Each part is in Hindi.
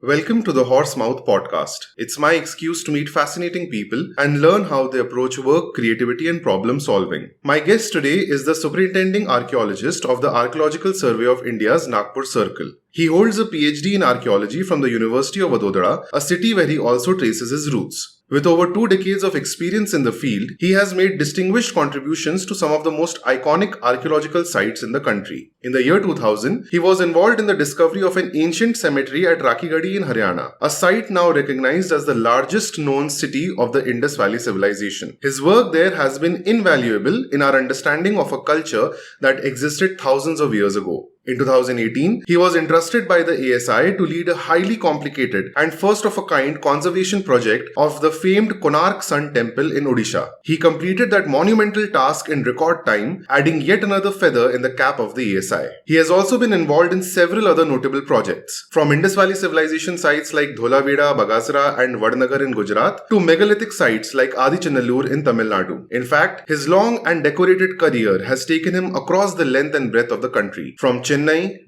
Welcome to the Horsemouth Podcast. It's my excuse to meet fascinating people and learn how they approach work, creativity, and problem solving. My guest today is the superintending archaeologist of the Archaeological Survey of India's Nagpur Circle. He holds a PhD in archaeology from the University of Vadodara, a city where he also traces his roots. With over 2 decades of experience in the field, he has made distinguished contributions to some of the most iconic archaeological sites in the country. In the year 2000, he was involved in the discovery of an ancient cemetery at Rakhigarhi in Haryana, a site now recognized as the largest known city of the Indus Valley civilization. His work there has been invaluable in our understanding of a culture that existed thousands of years ago. In 2018, he was entrusted by the ASI to lead a highly complicated and first-of-a-kind conservation project of the famed Konark Sun Temple in Odisha. He completed that monumental task in record time, adding yet another feather in the cap of the ASI. He has also been involved in several other notable projects, from Indus Valley civilization sites like Dholavira, Bagasara and Vadnagar in Gujarat to megalithic sites like Adichanallur in Tamil Nadu. In fact, his long and decorated career has taken him across the length and breadth of the country, from Chennai,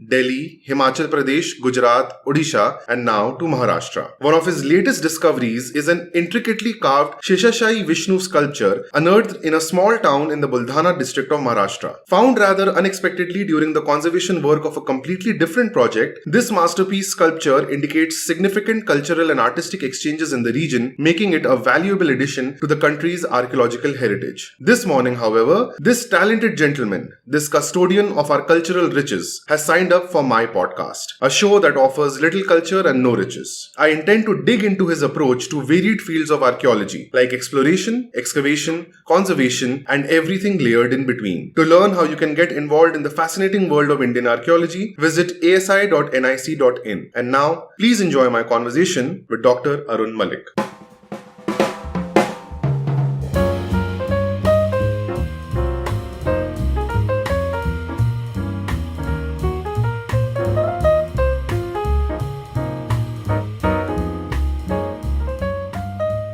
Delhi, Himachal Pradesh, Gujarat, Odisha, and now to Maharashtra. One of his latest discoveries is an intricately carved Sheshashahi Vishnu sculpture unearthed in a small town in the Buldhana district of Maharashtra. Found rather unexpectedly during the conservation work of a completely different project, this masterpiece sculpture indicates significant cultural and artistic exchanges in the region, making it a valuable addition to the country's archaeological heritage. This morning, however, this talented gentleman, this custodian of our cultural riches, has signed up for my podcast, a show that offers little culture and no riches. I intend to dig into his approach to varied fields of archaeology, like exploration, excavation, conservation, and everything layered in between. To learn how you can get involved in the fascinating world of Indian archaeology, visit asi.nic.in. And now, please enjoy my conversation with Dr. Arun Malik.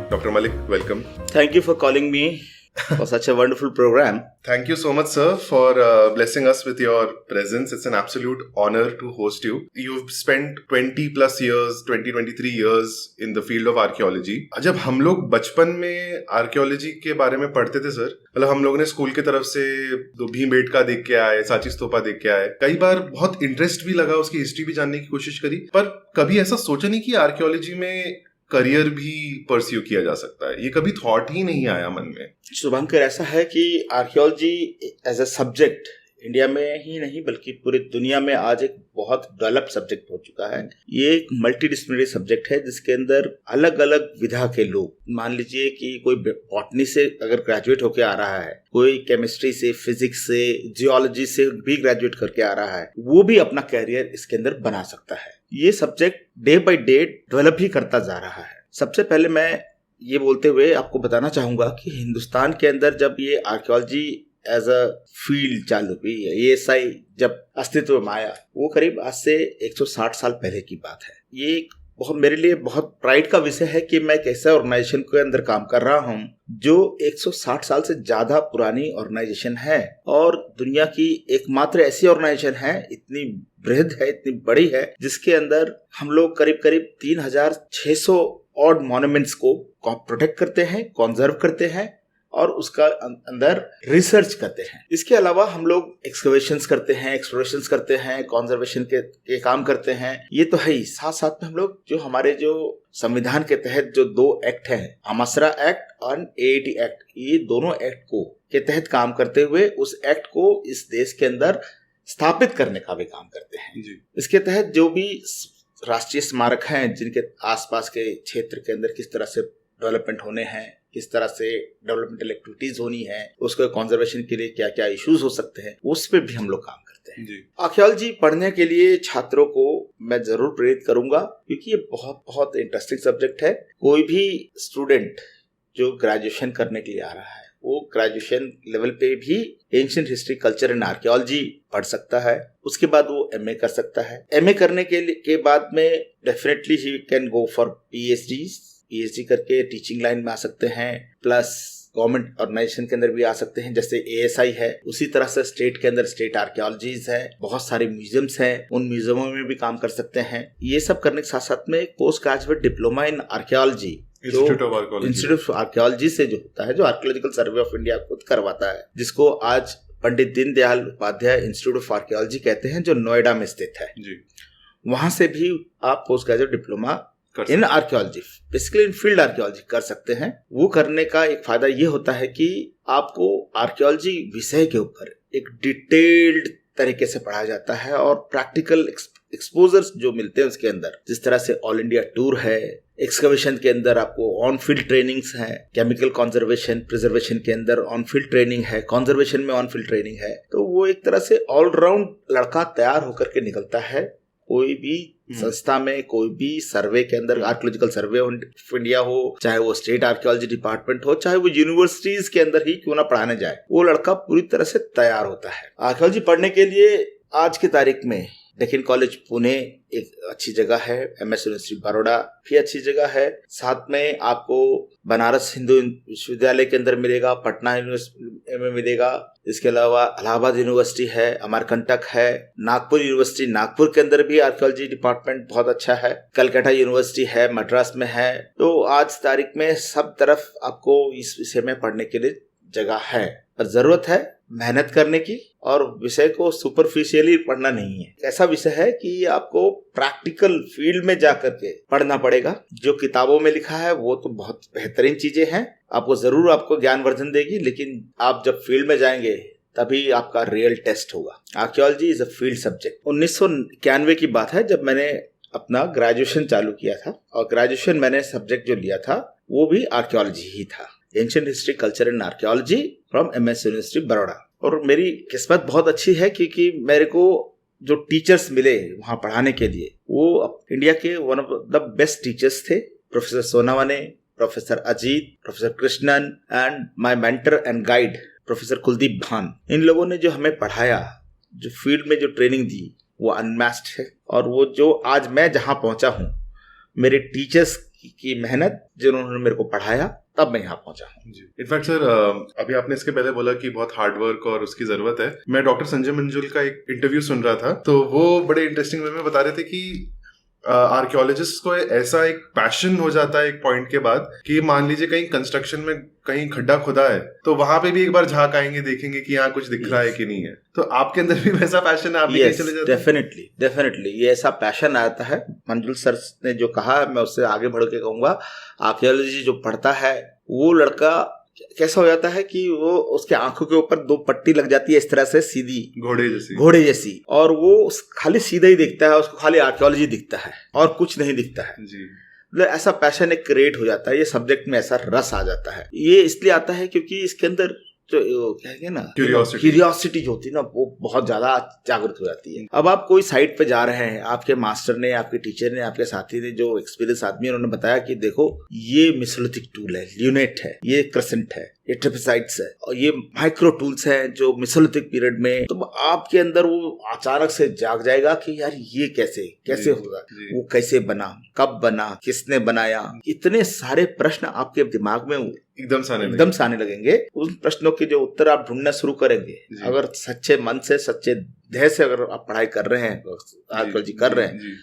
Dr. Malik, welcome. Thank you for calling me for such a wonderful program. Thank you so much, sir, for blessing us with your presence. It's an absolute honor to host you. You've spent 23 years in the field of archaeology. जब हम लोग बचपन में आर्कियोलॉजी के बारे में पढ़ते थे सर, मतलब हम लोगों ने स्कूल की तरफ से तो भीमबेटका देख के आए, सांची स्तूपा देख के आए, कई बार बहुत इंटरेस्ट भी लगा, उसकी हिस्ट्री भी जानने की कोशिश करी, पर कभी ऐसा सोचा नहीं कि आर्कियोलॉजी में करियर भी परस्यू किया जा सकता है. ये कभी थॉट ही नहीं आया मन में. शुभंकर, ऐसा है कि archaeology as a subject India में ही नहीं बल्कि पूरी दुनिया में आज एक बहुत डेवलप सब्जेक्ट हो चुका है. ये एक मल्टी डिसिप्लिनरी सब्जेक्ट है जिसके अंदर अलग अलग विधा के लोग, मान लीजिए कि कोई बॉटनी से अगर ग्रेजुएट होके आ रहा है, कोई केमिस्ट्री से, फिजिक्स से, जियोलॉजी से भी ग्रेजुएट करके आ रहा है, वो भी अपना कैरियर इसके अंदर बना सकता है. ये subject day by day develop ही करता जा रहा है. सबसे पहले मैं ये बोलते हुए आपको बताना चाहूंगा कि हिंदुस्तान के अंदर जब ये आर्कियोलॉजी एज अ फील्ड चालू हुई, एएसआई जब अस्तित्व में आया, वो करीब आज से 160 साल पहले की बात है. ये मेरे लिए बहुत प्राइड का विषय है कि मैं एक ऐसे ऑर्गेनाइजेशन के अंदर काम कर रहा हूं जो 160 साल से ज्यादा पुरानी ऑर्गेनाइजेशन है और दुनिया की एकमात्र ऐसी ऑर्गेनाइजेशन है, इतनी बृहद है, इतनी बड़ी है, जिसके अंदर हम लोग करीब 3600 ऑड मॉन्यूमेंट्स को प्रोटेक्ट करते हैं, कंजर्व करते हैं और उसका अंदर रिसर्च करते हैं. इसके अलावा हम लोग एक्सकवेशंस करते हैं, एक्सप्लोरेशंस करते हैं, कंजर्वेशन के काम करते हैं. ये तो है ही, साथ साथ में हम लोग जो हमारे जो संविधान के तहत जो 2 एक्ट हैं, आमासरा एक्ट और एटी एक्ट, ये दोनों एक्ट को के तहत काम करते हुए उस एक्ट को इस देश के अंदर स्थापित करने का भी काम करते हैं जी. इसके तहत जो भी राष्ट्रीय स्मारक हैं जिनके आसपास के क्षेत्र के अंदर किस तरह से डेवलपमेंट होने हैं, किस तरह से डेवलपमेंटल एक्टिविटीज होनी है, उसके कंजर्वेशन के लिए क्या क्या इश्यूज हो सकते हैं, उस पर भी हम लोग काम करते हैं जी. आर्कियोलॉजी पढ़ने के लिए छात्रों को मैं जरूर प्रेरित करूंगा क्योंकि ये बहुत बहुत इंटरेस्टिंग सब्जेक्ट है. कोई भी स्टूडेंट जो ग्रेजुएशन करने के लिए आ रहा है वो ग्रेजुएशन लेवल पे भी ancient history, culture and archaeology पढ़ सकता है. उसके बाद वो एमए कर सकता है. एमए करने के बाद में definitely he can go for PhD करके टीचिंग लाइन में आ सकते हैं, प्लस गवर्नमेंट ऑर्गेनाइजेशन के अंदर भी आ सकते हैं, जैसे ASI है। उसी तरह से स्टेट के अंदर स्टेट आर्कियोलॉजीज है, बहुत सारे म्यूजियम्स हैं, उन म्यूजियमों में भी काम कर सकते हैं। ये सब करने के साथ साथ में एक post graduate diploma in archaeology institute of archaeology से जो होता है, जो आर्कियोलॉजिकल सर्वे ऑफ इंडिया खुद करवाता है, जिसको आज Pandit Deendayal Upadhyay institute of archaeology कहते हैं, जो नोएडा में स्थित है जी। वहां से भी आप post graduate diploma in archaeology, basically in field archaeology कर सकते हैं। वो करने का एक फायदा ये होता है कि आपको आर्कियोलॉजी विषय के ऊपर एक डिटेल्ड तरीके से पढ़ाया जाता है और प्रैक्टिकल एक्सपोजर्स जो मिलते हैं उसके अंदर, जिस तरह से ऑल इंडिया टूर है, एक्सकवेशन के अंदर आपको ऑन फील्ड ट्रेनिंग्स है, केमिकल कंजर्वेशन प्रिजर्वेशन के अंदर ऑन फील्ड ट्रेनिंग है, कंजर्वेशन में ऑन फील्ड ट्रेनिंग है। तो वो एक तरह से ऑलराउंड लड़का तैयार होकर के निकलता है। कोई भी संस्था में, कोई भी सर्वे के अंदर, आर्कियोलॉजिकल सर्वे ऑफ इंडिया हो, चाहे वो स्टेट आर्कियोलॉजी डिपार्टमेंट हो, चाहे वो यूनिवर्सिटीज के अंदर ही क्यों ना पढ़ाने जाए, वो लड़का पूरी तरह से तैयार होता है। आर्कियोलॉजी पढ़ने के लिए आज की तारीख में डेक्कन कॉलेज पुणे एक अच्छी जगह है, MS यूनिवर्सिटी बड़ौदा भी अच्छी जगह है, साथ में आपको बनारस हिंदू विश्वविद्यालय के अंदर मिलेगा, पटना यूनिवर्सिटी में मिलेगा, इसके अलावा इलाहाबाद यूनिवर्सिटी है, अमरकंटक है, नागपुर यूनिवर्सिटी, नागपुर के अंदर भी आर्कियोलॉजी डिपार्टमेंट बहुत अच्छा है, कलकत्ता यूनिवर्सिटी है, मद्रास में है। तो आज तारीख में सब तरफ आपको इस विषय में पढ़ने के लिए जगह है, पर जरूरत है मेहनत करने की, और विषय को सुपरफिशियली पढ़ना नहीं है। ऐसा विषय है कि आपको प्रैक्टिकल फील्ड में जाकर के पढ़ना पड़ेगा। जो किताबों में लिखा है वो तो बहुत बेहतरीन चीजें हैं, आपको जरूर आपको ज्ञानवर्धन देगी, लेकिन आप जब फील्ड में जाएंगे तभी आपका रियल टेस्ट होगा। Archaeology is a field subject. 1991 की बात है जब मैंने अपना ग्रेजुएशन चालू किया था, और ग्रेजुएशन मैंने सब्जेक्ट जो लिया था वो भी आर्कियोलॉजी ही था, ancient history culture and archaeology from MS university Baroda. और मेरी किस्मत बहुत अच्छी है क्योंकि मेरे को जो टीचर्स मिले वहाँ पढ़ाने के लिए, वो इंडिया के one of the best teachers थे। Professor Sonawane, professor Ajit, professor Krishnan and my mentor and guide professor Kuldeep Bhan. इन लोगों ने जो हमें पढ़ाया, जो फील्ड में जो ट्रेनिंग दी, वो अनमैच्ड है। और वो जो आज मैं जहाँ पहुंचा हूँ, मेरे टीचर्स की मेहनत, जिन्होंने मेरे को पढ़ाया, तब मैं यहाँ पहुंचा हूँ। इनफैक्ट सर, अभी आपने इसके पहले बोला कि बहुत हार्ड वर्क और उसकी जरूरत है। मैं डॉक्टर संजय मंजुल का एक इंटरव्यू सुन रहा था, तो वो बड़े इंटरेस्टिंग वे में बता रहे थे कि आर्कियोलॉजिस्ट को ऐसा एक पैशन हो जाता है एक पॉइंट के बाद कि मान लीजिए कहीं कंस्ट्रक्शन में कहीं खड्डा खुदा है, तो वहां पे भी एक बार झांक आएंगे, देखेंगे कि यहाँ कुछ दिख रहा है कि नहीं है। तो आपके अंदर भी वैसा पैशन है, आप भी चले जाते हैं? डेफिनेटली ये ऐसा पैशन आता है। मंजुल सर ने जो कहा, मैं उससे आगे बढ़ के कहूंगा, आर्कियोलॉजी जो पढ़ता है वो लड़का कैसा हो जाता है कि वो, उसके आंखों के ऊपर 2 पट्टी लग जाती है इस तरह से, सीधी घोड़े जैसी, और वो खाली सीधा ही दिखता है, उसको खाली आर्कियोलॉजी दिखता है और कुछ नहीं दिखता है जी। मतलब ऐसा पैशन एक क्रिएट हो जाता है, ये सब्जेक्ट में ऐसा रस आ जाता है। ये इसलिए आता है क्योंकि इसके अंदर जो कहेंगे ना क्यूरियोसिटी जो होती है ना, वो बहुत ज्यादा जागृत हो जाती है। अब आप कोई साइट पे जा रहे हैं, आपके मास्टर ने, आपके टीचर ने, आपके साथी ने, जो एक्सपीरियंस आदमी है, उन्होंने बताया कि देखो ये मेसोलिथिक टूल है, ल्यूनेट है, ये क्रेसेंट है, ये ट्रेपेजाइट्स है, और ये माइक्रो टूल्स हैं जो मेसोलिथिक पीरियड में, तो आपके अंदर वो अचानक से जाग जाएगा कि यार ये कैसे होगा, वो कैसे बना, कब बना, किसने बनाया। इतने सारे प्रश्न आपके दिमाग में एकदम से आने लगेंगे। उन प्रश्नों के जो उत्तर आप ढूंढना शुरू करेंगे, अगर सच्चे मन से, सच्चे ध्यय से अगर आप पढ़ाई कर रहे हैं, आर्कियोलॉजी कर रहे हैं,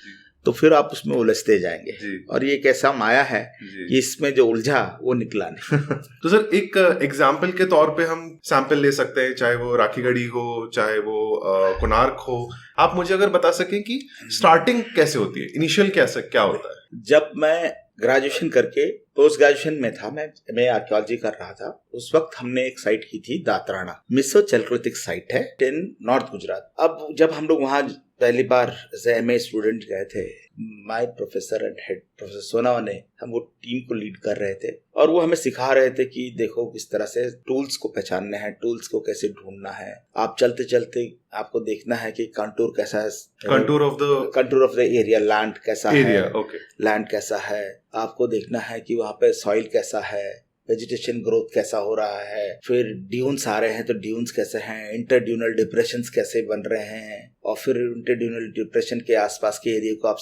तो फिर आप उसमें उलझते जाएंगे। और ये एक ऐसा माया है कि इसमें जो उलझा वो निकला नहीं। तो सर, एक एग्जाम्पल के तौर पे हम सैंपल ले सकते हैं, चाहे वो राखीगढ़ी हो, चाहे वो कोणार्क हो। आप मुझे अगर बता सकें कि स्टार्टिंग कैसे होती है, इनिशियल क्या होता है? जब मैं ग्रेजुएशन करके पोस्ट ग्रेजुएशन में था, मैं आर्कियोलॉजी कर रहा था, उस वक्त हमने एक साइट की थी दातराना, मेसोचैल्कोलिथिक साइट है इन नॉर्थ गुजरात। अब जब हम लोग वहाँ पहली बार एज MA स्टूडेंट गए थे, my professor and head professor Sonawane, हम वो टीम को लीड कर रहे थे, और वो हमें सिखा रहे थे कि देखो किस तरह से टूल्स को पहचानना है, टूल्स को कैसे ढूंढना है। आप चलते चलते आपको देखना है कि कंटूर कैसा है, contour of the area, land कैसा है, लैंड कैसा है। आपको देखना है कि वहाँ पे सॉइल कैसा है, वेजिटेशन ग्रोथ कैसा हो रहा है, फिर ड्यून्स आ रहे हैं तो ड्यून्स कैसे हैं, इंटरड्यूनल डिप्रेशंस कैसे बन रहे हैं, और फिर इंटरड्यूनल डिप्रेशन के आसपास के एरिया को आप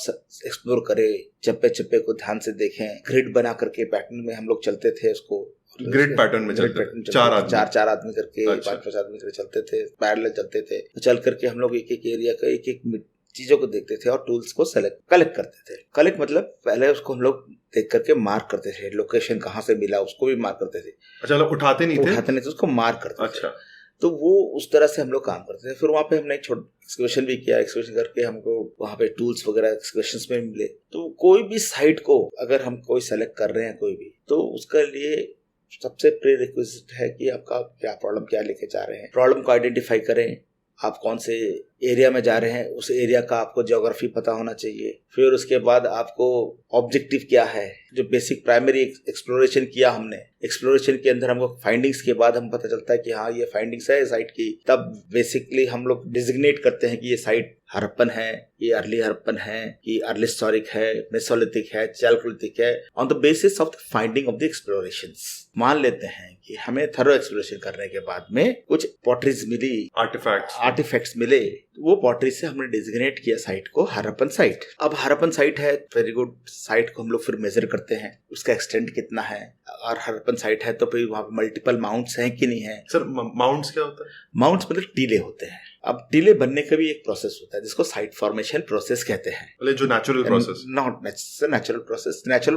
एक्सप्लोर करें, चप्पे चप्पे को ध्यान से देखें। ग्रिड बना करके पैटर्न में हम लोग चलते थे उसको, ग्रिड पैटर्न में चलते थे, चार आदमी करके, 5-5 आदमी करके चलते थे, पैरेलल चलते थे। चल करके हम लोग एक एक एरिया का एक एक चीजों को देखते थे और टूल्स को कलेक्ट करते थे। कलेक्ट मतलब पहले उसको हम लोग देख करके मार्क करते थे, लोकेशन कहाँ से मिला उसको भी मार्क करते थे। अच्छा, उठाते नहीं थे, उसको मार्क करते थे। अच्छा, तो वो उस तरह से हम लोग काम करते थे। फिर वहाँ पे हमने एक छोटा एक्सकवेशन भी किया। एक्सकवेशन करके हमको वहाँ पे टूल्स वगैरह एक्सकवेशंस में मिले। तो कोई भी साइट को अगर हम कोई सेलेक्ट कर रहे हैं कोई भी, तो उसके लिए सबसे प्री रिक्विजिट है कि आपका क्या प्रॉब्लम क्या लेके जा रहे हैं। प्रॉब्लम को आइडेंटिफाई करें, आप कौन से एरिया में जा रहे हैं उस एरिया का आपको ज्योग्राफी पता होना चाहिए। फिर उसके बाद आपको ऑब्जेक्टिव क्या है, जो बेसिक प्राइमरी एक्सप्लोरेशन किया हमने, एक्सप्लोरेशन के अंदर हमको फाइंडिंग्स के बाद हम पता चलता है कि हाँ ये फाइंडिंग्स है साइट की। तब बेसिकली हम लोग डिजिग्नेट करते हैं कि ये साइट हड़प्पन है, ये अर्ली हड़प्पन है, ये अर्ली हिस्टोरिक है, मेसोलिथिक है, चैल्कोलिथिक है, on the basis of the finding of the explorations. मान लेते हैं कि हमें थरो एक्सप्लोरेशन करने के बाद में कुछ पॉटरीज मिली, आर्टिफैक्ट्स मिले, वो पॉटरी से हमने डिजिग्नेट किया साइट को हड़प्पन साइट। अब हड़प्पन साइट है, वेरी गुड, साइट को हम लोग फिर मेजर करते हैं उसका एक्सटेंट कितना है। और हड़प्पन साइट है तो फिर वहाँ पे मल्टीपल माउंट्स हैं कि नहीं है। सर माउंट्स क्या होता है? माउंट्स मतलब टीले होते हैं। अब टीले बनने का भी एक प्रोसेस होता है जिसको साइट फॉर्मेशन प्रोसेस कहते हैं। मतलब जो natural process, not natural process, natural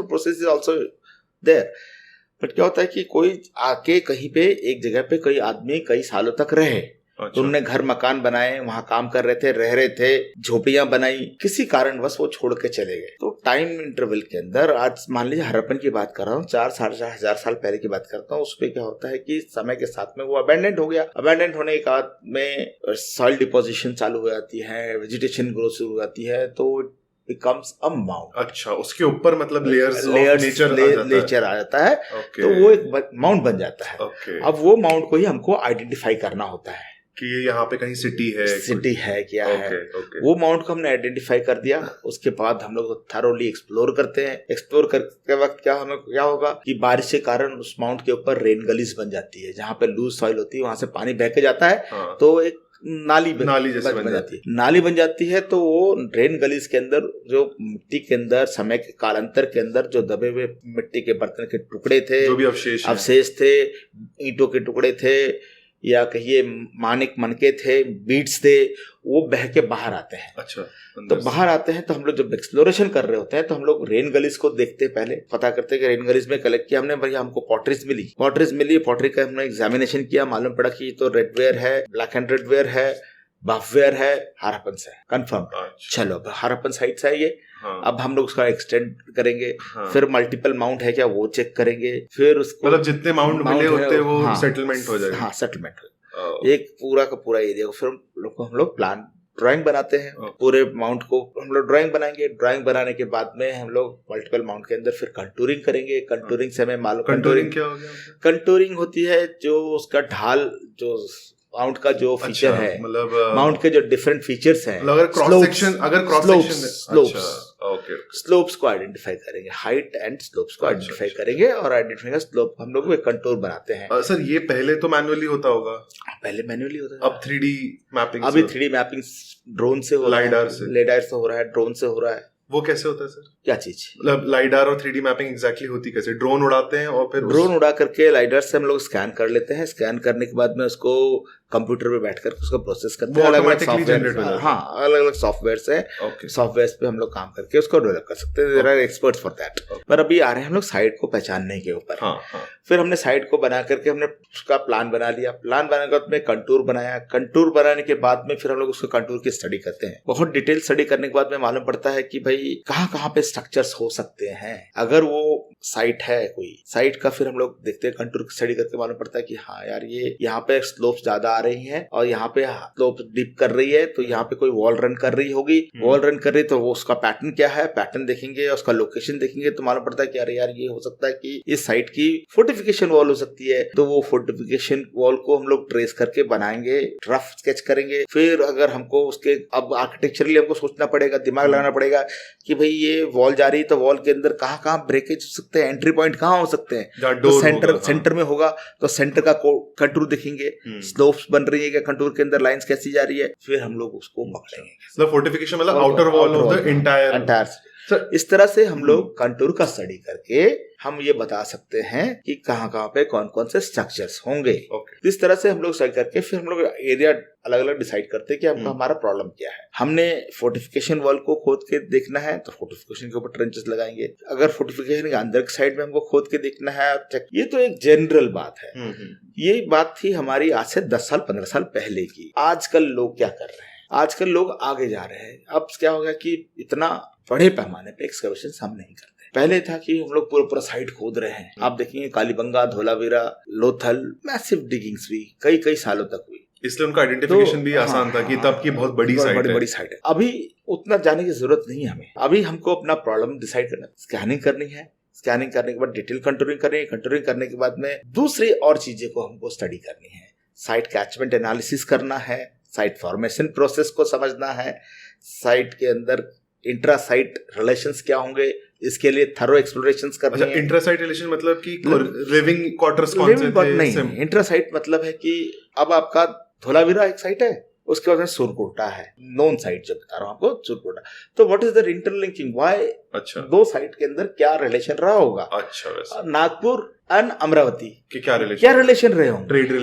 process is also there. But क्या होता है कि कोई आके कहीं पे एक जगह पे कोई आदमी कई सालों तक रहे, तो उन्होंने घर मकान बनाए, वहां काम कर रहे थे, रह रहे थे, झोपड़ियां बनाई, किसी कारणवश वो छोड़ के चले गए। तो टाइम इंटरवल के अंदर, आज मान लीजिए हड़प्पन की बात कर रहा हूँ, 4-4,500 साल पहले की बात करता हूँ, उसपे क्या होता है कि समय के साथ में वो अबैंडन हो गया। अबैंडन होने के बाद में सॉइल डिपोजिशन चालू हो जाती है, वेजिटेशन ग्रोथ शुरू हो जाती है, तो becomes a mound। अच्छा, उसके ऊपर मतलब लेयर्स नेचर आ जाता है, तो वो एक माउंट बन जाता है। अब वो माउंट को ही हमको आइडेंटिफाई करना होता है कि ये यहाँ पे कहीं सिटी है क्या है। वो माउंट को हमने आइडेंटिफाई कर दिया। उसके बाद हम लोग थरोली एक्सप्लोर करते हैं। एक्सप्लोर करते वक्त क्या होगा कि बारिश के कारण उस माउंट के ऊपर रेन गलीज बन जाती है, जहाँ पे लूज सॉइल होती है, वहां से पानी बह के जाता है। हाँ। तो एक नाली बन जाती है। नाली बन जाती है, तो वो ड्रेन गलीज के अंदर जो मिट्टी के अंदर समय के कालांतर के अंदर जो दबे हुए मिट्टी के बर्तन के टुकड़े थे, जो भी अवशेष थे, ईंटों के टुकड़े थे, या कहिए मानिक मनके थे, बीड्स थे, वो बह के बाहर आते हैं। अच्छा, तो बाहर आते हैं तो हम लोग जब एक्सप्लोरेशन कर रहे होते हैं तो हम लोग रेन गलीज को देखते हैं, पहले पता करते हैं कि रेन गलीज में कलेक्ट किया हमने, भैया हमको पॉटरीज मिली, पॉटरी का हमने एग्जामिनेशन किया, मालूम पड़ा कि तो रेडवेयर है, ब्लैक एंड रेडवेयर है, बफवेयर है, हड़प्पन से कंफर्म। चलो हड़प्पन साइट से है ये। हाँ। अब हम लोग उसका एक्सटेंड करेंगे। हाँ। फिर मल्टीपल माउंट है क्या वो चेक करेंगे। फिर उसको मतलब जितने माउंट मिले होते वो सेटलमेंट हो जाएगा। हाँ, सेटलमेंट हो एक पूरा का पूरा एरिया को फिर हम लोग प्लान ड्राइंग बनाते हैं। पूरे माउंट को हम लोग ड्राइंग बनाएंगे। ड्राइंग बनाने के बाद में हम लोग मल्टीपल माउंट के अंदर फिर कंटूरिंग करेंगे। कंटूरिंग से हमें मालूम, कंटूरिंग क्या हो गया? कंटूरिंग होती है जो उसका ढाल, जो माउंट का जो फीचर है, मतलब माउंट के जो डिफरेंट फीचर्स हैं, अगर क्रॉस सेक्शन, स्लोप्स को आइडेंटिफाई करेंगे, हाइट एंड स्लोप्स को आइडेंटिफाई करेंगे, और आइडेंटिफाई स्लोप हम लोग एक कंटूर बनाते हैं। सर ये पहले तो मैन्युअली होता होगा? पहले मैन्युअली होता है। अब 3D मैपिंग, अभी 3D मैपिंग ड्रोन से हो रहा है, लाइडार से हो रहा है, ड्रोन से हो रहा है। वो कैसे होता है सर? क्या चीज? मतलब लाइडार और 3D मैपिंग एग्जैक्टली होती कैसे? ड्रोन उड़ाते हैं और फिर ड्रोन उड़ा करके लाइडार से हम लोग स्कैन कर लेते हैं। स्कैन करने के बाद में उसको कंप्यूटर पे बैठकर उसको प्रोसेस करते हैं। अलग अलग सॉफ्टवेयर है, सॉफ्टवेयर पे हम लोग काम करके उसको डेवलप कर सकते हैं। There are experts for that. पर अभी आ रहे हैं हम लोग साइट को पहचानने के ऊपर। फिर हमने साइट को बना करके हमने उसका प्लान बना लिया। प्लान बनाने के बाद में कंटूर बनाया। कंटूर बनाने के बाद में फिर हम लोग उसको कंटूर की स्टडी करते हैं। बहुत डिटेल स्टडी करने के बाद में मालूम पड़ता है कि भाई कहाँ पे स्ट्रक्चर्स हो सकते हैं। अगर वो साइट है कोई साइट का, फिर हम लोग देखते हैं कंटूर की स्टडी करके मालूम पड़ता है कि हाँ यार ये यहाँ पे स्लोप्स ज्यादा आ रही हैं और यहाँ पे स्लोप डिप कर रही है, तो यहाँ पे कोई वॉल रन कर रही होगी। वॉल रन कर रही तो वो उसका पैटर्न क्या है, पैटर्न देखेंगे, उसका लोकेशन देखेंगे, तो मालूम पड़ता है कि अरे यार ये हो सकता है कि इस साइट की फोर्टिफिकेशन वॉल हो सकती है। तो वो फोर्टिफिकेशन वॉल को हम लोग ट्रेस करके बनाएंगे, रफ स्केच करेंगे। फिर अगर हमको उसके अब आर्किटेक्चरली हमको सोचना पड़ेगा, दिमाग लगाना पड़ेगा कि भाई ये वॉल जा रही है तो वॉल के अंदर कहाँ ब्रेकेज हो सकते हैं, एंट्री पॉइंट कहाँ हो सकते हैं। तो सेंटर में होगा तो सेंटर का कंटूर देखेंगे, स्लोप्स बन रही है क्या, कंटूर के अंदर लाइंस कैसी जा रही है, फिर हम लोग उसको पकड़ेंगे। फोर्टिफिकेशन मतलब outer wall of the entire. इस तरह से हम लोग कंटूर का स्टडी करके हम ये बता सकते हैं कि कहाँ कहाँ पे कौन कौन से स्ट्रक्चर्स होंगे। इस तरह से हम लोग स्टडी करके फिर हम लोग एरिया अलग अलग डिसाइड करते हैं कि हमको हमारा प्रॉब्लम क्या है। हमने फोर्टिफिकेशन वॉल को खोद के देखना है तो फोर्टिफिकेशन के ऊपर ट्रेंचेस लगाएंगे। अगर फोर्टिफिकेशन के अंदर की साइड में हमको खोद के देखना है, ये तो एक जनरल बात है। ये बात थी हमारी आज से 10 साल 15 साल पहले की। आजकल लोग क्या कर रहे हैं, आजकल लोग आगे जा रहे हैं। अब क्या हो गया कि इतना बड़े पैमाने पे एक्सकवेशन हम नहीं करते। पहले था कि हम लोग पूरा पूरा साइट खोद रहे हैं। आप देखेंगे कालीबंगा, धोलावीरा, लोथल, मैसिव डिगिंग्स हुई कई सालों तक हुई, इसलिए उनका आइडेंटिफिकेशन भी आसान था कि तब की बहुत बड़ी साइट है। अभी उतना जाने की जरूरत नहीं है हमें। अभी हमको अपना प्रॉब्लम डिसाइड करना, स्कैनिंग करनी है। स्कैनिंग करने के बाद डिटेल कंटूरिंग करनी है। कंटूरिंग करने के बाद में दूसरी और चीजें को हमको स्टडी करनी है। साइट कैचमेंट एनालिसिस करना है, साइट फॉर्मेशन प्रोसेस को समझना है, साइट के अंदर इंट्रा साइट रिलेशंस क्या होंगे, इसके लिए थरो एक्सप्लोरेशंस करनी है। इंट्रा साइट रिलेशन मतलब कि लिविंग क्वार्टर्स कौन से थे? नहीं, इंट्रा साइट मतलब है कि अब आपका धोलावीरा एक साइट है, उसके बाद में सुरकोटा है, नोन साइट जो बता रहा हूँ आपको, सुरकोटा। तो what is the interlinking, why दो साइट के अंदर क्या रिलेशन रहा होगा। नागपुर एंड अमरावती के क्या रिलेशन रहे होंगे, ट्रेड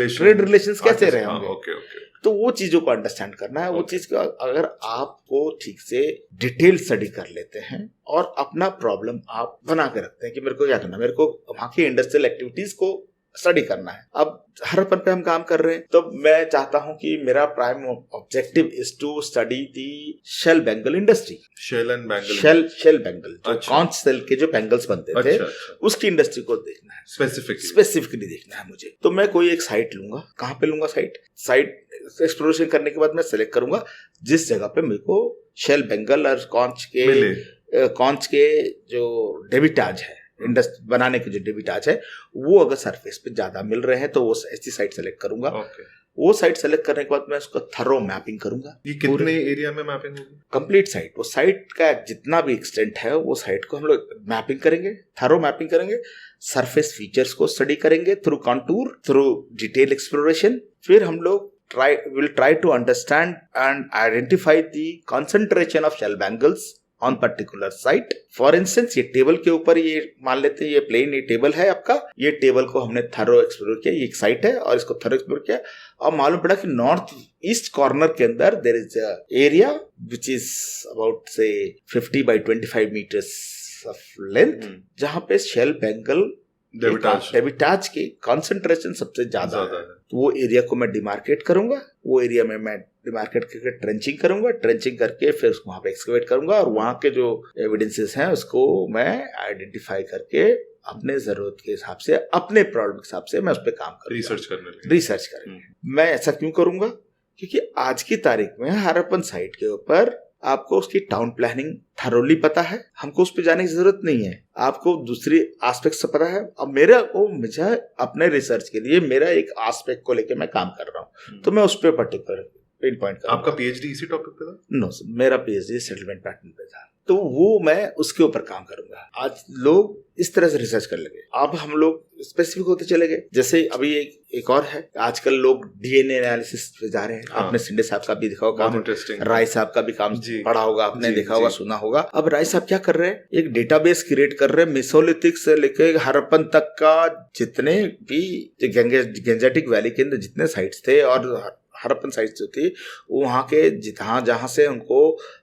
रिलेशन कैसे रहे होंगे। तो वो चीजों को अंडरस्टैंड करना है। वो चीज का अगर आपको ठीक से डिटेल स्टडी कर लेते हैं और अपना प्रॉब्लम आप बना के रखते हैं कि मेरे को क्या करना है, मेरे को वहाँ की इंडस्ट्रियल एक्टिविटीज को स्टडी करना है। अब हरप्पन पे हम काम कर रहे हैं, तो मैं चाहता हूं कि मेरा prime objective is to study the shell bangle industry. Shell bangle जो कॉन्च सेल के जो बेंगल्स बनते थे, उसकी इंडस्ट्री को देखना है, स्पेसिफिकली देखना है मुझे। तो मैं कोई एक साइट लूंगा। कहाँ पे लूंगा साइट एक्सप्लोरेशन करने के बाद मैं सेलेक्ट करूंगा जिस जगह पे मेरे को शेल बेंगल और कॉन्च के जो डेबिटाज है, इंडस्ट्री बनाने के जो डेबिटाज है, वो अगर सरफेस पे ज्यादा मिल रहे हैं तो वो ऐसी साइट सेलेक्ट करूंगा। वो साइट सेलेक्ट करने के बाद मैं उसका थरो मैपिंग करूंगा। ये कितने एरिया में मैपिंग होगी? कंप्लीट साइट, वो साइट का जितना भी एक्सटेंट है वो साइट को हम लोग मैपिंग करेंगे, थरो मैपिंग करेंगे, सरफेस फीचर्स को स्टडी करेंगे through contour, through detail exploration. फिर हम लोग will try to understand and identify the concentration of shell bangles on particular site. For instance, ये टेबल के ऊपर, ये मान लेते हैं ये प्लेन, ये टेबल है आपका, ये टेबल को हमने थरो एक्सप्लोर किया, ये एक साइट है और इसको थरो एक्सप्लोर किया और मालूम पड़ा कि नॉर्थ ईस्ट कॉर्नर के अंदर there is a area which is about say 50 by 25 meters of length, जहां पे शेल बेंगल डेबिटाज की कंसंट्रेशन सबसे ज्यादा है। तो वो एरिया को मैं डिमार्केट करूंगा। वो एरिया में मैं डिमार्केट करके ट्रेंचिंग करूंगा, ट्रेंचिंग करके फिर उसको वहां पे एक्सकवेट करूंगा और वहां के जो एविडेंसेस हैं उसको मैं आइडेंटिफाई करके अपने जरूरत के हिसाब से, अपने प्रॉब्लम के हिसाब से मैं उस पर काम करूंगा, रिसर्च करेंगे। मैं ऐसा क्यों करूंगा? क्योंकि आज की तारीख में हरप्पन साइट के ऊपर आपको उसकी टाउन प्लानिंग थरोली पता है, हमको उस पर जाने की जरूरत नहीं है। आपको दूसरी एस्पेक्ट से पता है। अब मुझे अपने रिसर्च के लिए मेरा एक एस्पेक्ट को लेके मैं काम कर रहा हूँ, तो मैं उस पर पर्टिकुलर पिन पॉइंट करूंगा। आपका पीएचडी इसी टॉपिक पे था? नो, मेरा पीएचडी सेटलमेंट पैटर्न पे था, तो वो मैं उसके ऊपर काम करूंगा। आज लोग इस तरह से रिसर्च कर लगे, अब हम लोग स्पेसिफिक होते चले गए। जैसे अभी एक और है, आजकल लोग डीएनए एनालिसिस पे जा रहे हैं। आपने सिंडे साहब का भी देखा होगा, राय साहब का भी काम पढ़ा होगा, आपने देखा होगा, सुना होगा। अब राय साहब क्या कर रहे हैं, एक डेटाबेस क्रिएट कर रहे हैं, मेसोलिथिक से लेके हरप्पन तक का जितने भी गंजेटिक वैली के अंदर जितने साइट्स थे और हरप्पन साइट्स जो थी वहाँ के जहाँ से उनको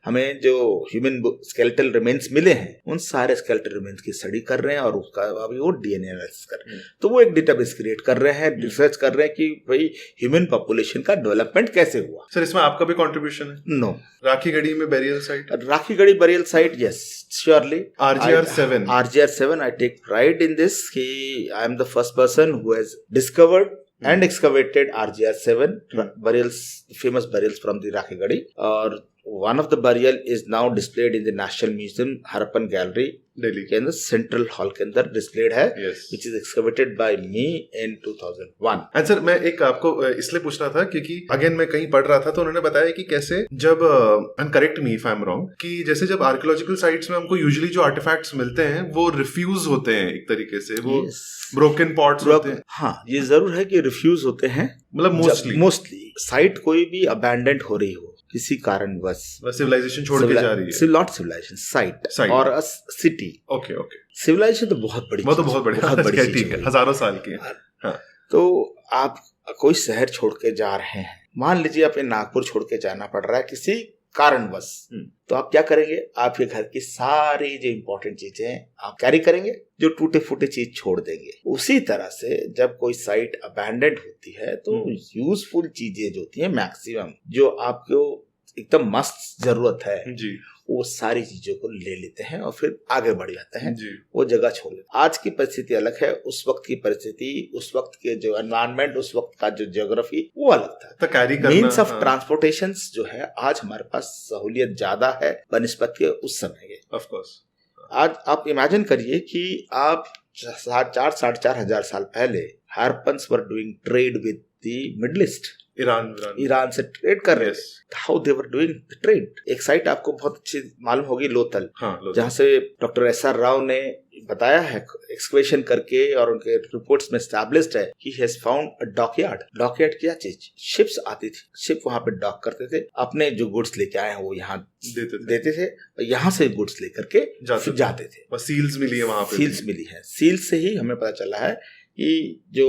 हमें जो ह्यूमन स्केलेटल रिमेन्स मिले हैं, उन सारे स्केलेटल रिमेन्स की स्टडी कर रहे हैं और उसका अभी वो डीएनए एनालिसिस कर रहे हैं। तो वो एक डेटाबेस क्रिएट कर रहे हैं, रिसर्च कर रहे हैं कि भाई ह्यूमन पॉपुलेशन का डेवलपमेंट कैसे हुआ। सर, इसमें आपका भी कंट्रीब्यूशन है? नो। राखीगढ़ी में burial site? Rakhigarhi burial site, yes, surely. RGR7 I take pride in this. I am the first person who has discovered and excavated RGR7 burials, famous burials from the Rakhigarhi. Or one of the burial is now displayed in the National Museum, Harappan Gallery, Delhi के अंदर सेंट्रल हॉल के अंदर डिस्प्लेड है, which is excavated by me in 2001. And sir, मैं एक आपको इसलिए पूछ रहा था क्योंकि अगेन मैं कहीं पढ़ रहा था तो उन्होंने बताया कि कैसे जब correct me if I am wrong, कि जैसे जब आर्कियोलॉजिकल साइट्स में हमको यूजुअली जो आर्टिफैक्ट्स मिलते हैं वो रिफ्यूज होते हैं एक तरीके से, वो ब्रोकन पॉट्स होते हैं। हाँ, ये जरूर है कि रिफ्यूज होते हैं, मतलब मोस्टली साइट कोई भी अबैंडन हो रही हो, किसी कारणवश सिविलाइजेशन छोड़ के जा रही है, नॉट सिविलाइजेशन, साइट और a city. Okay okay, civilization तो बहुत बड़ी, वो तो बहुत बड़ी ठीक है, हजारों साल की है। हाँ। तो आप कोई शहर छोड़ के जा रहे हैं, मान लीजिए अपने नागपुर छोड़ के जाना पड़ रहा है किसी कारणवश, तो आप क्या करेंगे? आपके घर की सारी जो इंपॉर्टेंट चीजें हैं आप कैरी करेंगे, जो टूटे फूटे चीज छोड़ देंगे। उसी तरह से जब कोई साइट अबैंडन्ड होती है तो यूजफुल चीजें जो होती हैं मैक्सिमम, जो आपको एकदम मस्त जरूरत है जी, वो सारी चीजों को ले लेते हैं और फिर आगे बढ़ जाते हैं जी, वो जगह छोड़ लेते हैं। आज की परिस्थिति अलग है, उस वक्त की परिस्थिति, उस वक्त के जो एनवायरनमेंट, उस वक्त का जो ज्योग्राफी वो अलग था। तो कैरी करना, मीन्स ऑफ ट्रांसपोर्टेशन जो है आज हमारे पास सहूलियत ज्यादा है बनिस्बत के उस समय के। ऑफ कोर्स आज आप इमेजिन करिए कि आप 4,500 साल पहले Harappans were doing trade with the middle east, Iran से ट्रेड कर रहे थे। How they were doing the trade. एक साइट आपको बहुत अच्छी मालूम होगी, लोथल, जहाँ से डॉक्टर एस.आर. राव ने बताया है एक्सकवेशन करके और उनके रिपोर्ट्स में एस्टैब्लिश्ड है कि he has found a dockyard। Dockyard क्या चीज? शिप्स आती थी, शिप वहां पे डॉक करते थे, अपने जो गुड्स लेके आए हैं वो यहाँ देते थे, यहाँ से गुड्स लेकर के जाते थे। सील्स मिली है वहां पे, सील्स मिली है, सील्स से ही हमें पता चला है कि जो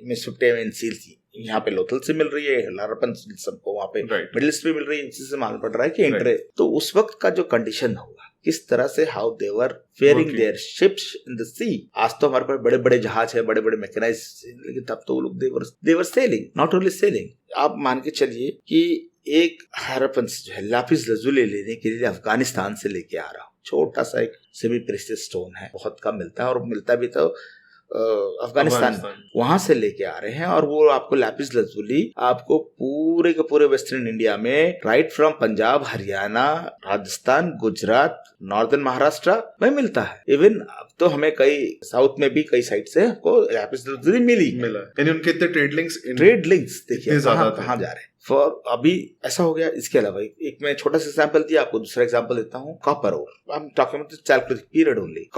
मेसोपोटामियन सील्स यहाँ पे लोथल से मिल रही है, हरप्पन सबको वहाँ पे मिडिल ईस्ट में मिल रही है, इसी से मालूम पड़ रहा है कि इंटरे। तो उस वक्त का जो कंडीशन होगा, किस तरह से how they were faring their ships in the sea. आज तो हमारे पास बड़े बड़े जहाज है, बड़े बड़े मैकेनाइज, लेकिन तब तो वो लोग they were sailing, not only sailing. आप मान के चलिए कि एक हरप्पन जो है लापिस लजुली लेने के लिए अफगानिस्तान से लेके आ रहा हूँ, छोटा सा एक सेमी प्रेशियस स्टोन है, बहुत कम मिलता है और मिलता भी तो अफगानिस्तान, वहां से लेके आ रहे हैं, और वो आपको लैपिस लजुली आपको पूरे के पूरे वेस्टर्न इंडिया में, right from Punjab, Haryana, Rajasthan, Gujarat, northern Maharashtra में मिलता है। इवन अब तो हमें कई साउथ में भी कई साइड से हमको लैपिस लजुली मिला, यानी उनके इतने ट्रेड लिंक्स देखिए कहाँ जा रहे हैं। फॉर अभी ऐसा हो गया। इसके अलावा एक मैं छोटा सा एग्जांपल दिया, आपको दूसरा एग्जांपल देता हूँ, copper ore. I am talking about the chalcolithic period only.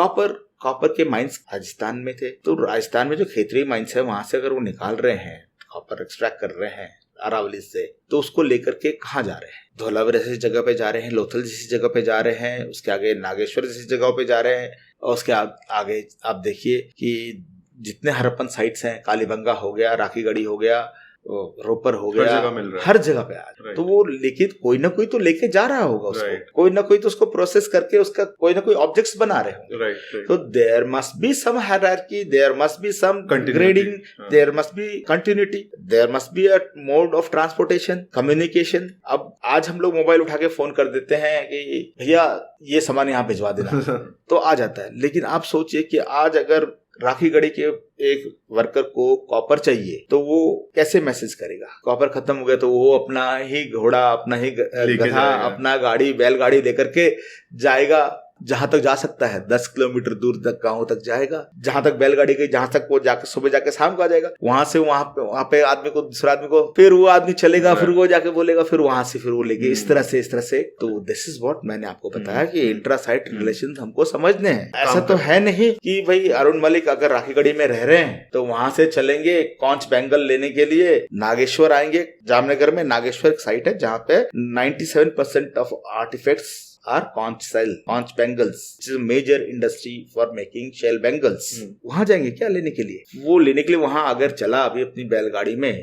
Copper के माइंस राजस्थान में थे, तो राजस्थान में जो खेतरी माइंस है वहां से अगर वो निकाल रहे हैं, कॉपर एक्सट्रैक्ट कर रहे हैं अरावली से, तो उसको लेकर के कहाँ जा रहे हैं? धौलावीरा जैसी जगह पे जा रहे हैं, लोथल जैसी जगह पे जा रहे हैं, उसके आगे नागेश्वर जैसी जगह पे जा रहे हैं, और उसके आगे आप देखिए कि जितने हरप्पन साइट्स हैं, कालीबंगा हो गया, राखीगढ़ी हो गया, रोपर हो गया, हर जगह पे आज तो वो लेके कोई ना कोई तो लेके जा रहा होगा उसको, कोई ना कोई तो उसको प्रोसेस करके उसका कोई ना कोई ऑब्जेक्ट्स बना रहे होंगे। तो there must be some hierarchy, there must be some grading, there must be continuity, there must be a mode of transportation, communication. अब आज हम लोग मोबाइल उठा के फोन कर देते हैं कि भैया ये सामान यहाँ भिजवा देना तो आ जाता है। लेकिन आप सोचिए कि आज अगर राखीगढ़ी के एक वर्कर को कॉपर चाहिए तो वो कैसे मैसेज करेगा? कॉपर खत्म हो गया तो वो अपना ही घोड़ा, अपना ही गधा, अपना गाड़ी, बैलगाड़ी लेकर के जाएगा, जहां तक जा सकता है 10 किलोमीटर दूर तक, गांव तक जाएगा, जहां तक बैलगाड़ी गई, जहां तक वो जाके सुबह जाके शाम को आ जाएगा। वहां से वहां पे आदमी को, दूसरा आदमी को, फिर वो आदमी चलेगा, फिर वो जाके बोलेगा, फिर वहां से फिर वो लेके, इस तरह से। तो दिस इज व्हाट मैंने आपको बताया कि इंट्रा साइट रिलेशन हमको समझने हैं। ऐसा तो है नहीं कि भाई अरुण मलिक अगर राखीगढ़ी में रह रहे हैं तो वहां से चलेंगे कॉन्च बैंगल लेने के लिए, नागेश्वर आएंगे। जामनगर में नागेश्वर एक साइट है जहाँ पे 97% of artifacts are conch bangles, which is a major industry for making shell bangles। वहां जाएंगे क्या लेने के लिए? वो लेने के लिए वहां अगर चला अभी अपनी बैलगाड़ी में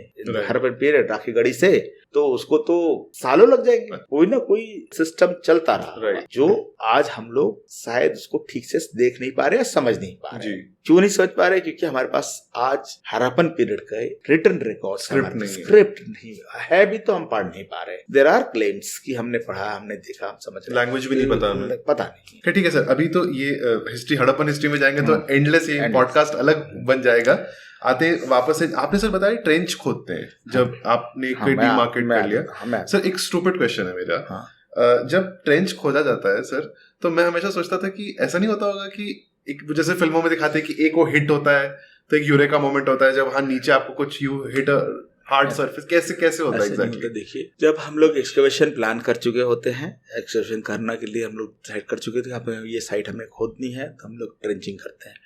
हर पीरियड राखीगढ़ी से, तो उसको तो सालों लग जाएंगे। कोई ना कोई सिस्टम चलता रहा जो आज हम लोग शायद उसको ठीक से देख नहीं पा रहे या समझ नहीं पा रहे। क्यों नहीं समझ पा रहे? क्योंकि हमारे पास आज हरप्पन पीरियड का रिटन रिकॉर्ड, स्क्रिप्ट नहीं है, भी तो हम पढ़ नहीं पा रहे। देयर आर क्लेम्स कि हमने पढ़ा, हमने देखा, हम समझ रहे, लैंग्वेज भी नहीं पता हमें, पता नहीं। ठीक है सर, अभी तो ये हिस्ट्री, हड़प्पन हिस्ट्री में जाएंगे तो एंडलेस ये पॉडकास्ट अलग बन जाएगा। आते वापस से आपने सर बताया ट्रेंच खोदते हैं जब आपने इक्विटी मार्केट कर लिया। सर एक स्टूपिड क्वेश्चन है मेरा, जब ट्रेंच खोदा जाता है सर, तो मैं हमेशा सोचता था कि ऐसा नहीं होता होगा कि एक जैसे फिल्मों में दिखाते हैं कि एक वो हिट होता है तो एक यूरेका मोमेंट होता है जब हाँ नीचे आपको कुछ यू हिट हार्ड सरफेस, कैसे होता है एग्जैक्टली? देखिए, जब हम लोग एक्सकवेशन प्लान कर चुके होते हैं, एक्सकवेशन करने के लिए हम लोग डिसाइड कर चुके थे यहाँ पे ये साइट हमें खोदनी है, तो हम लोग ट्रेंचिंग करते हैं।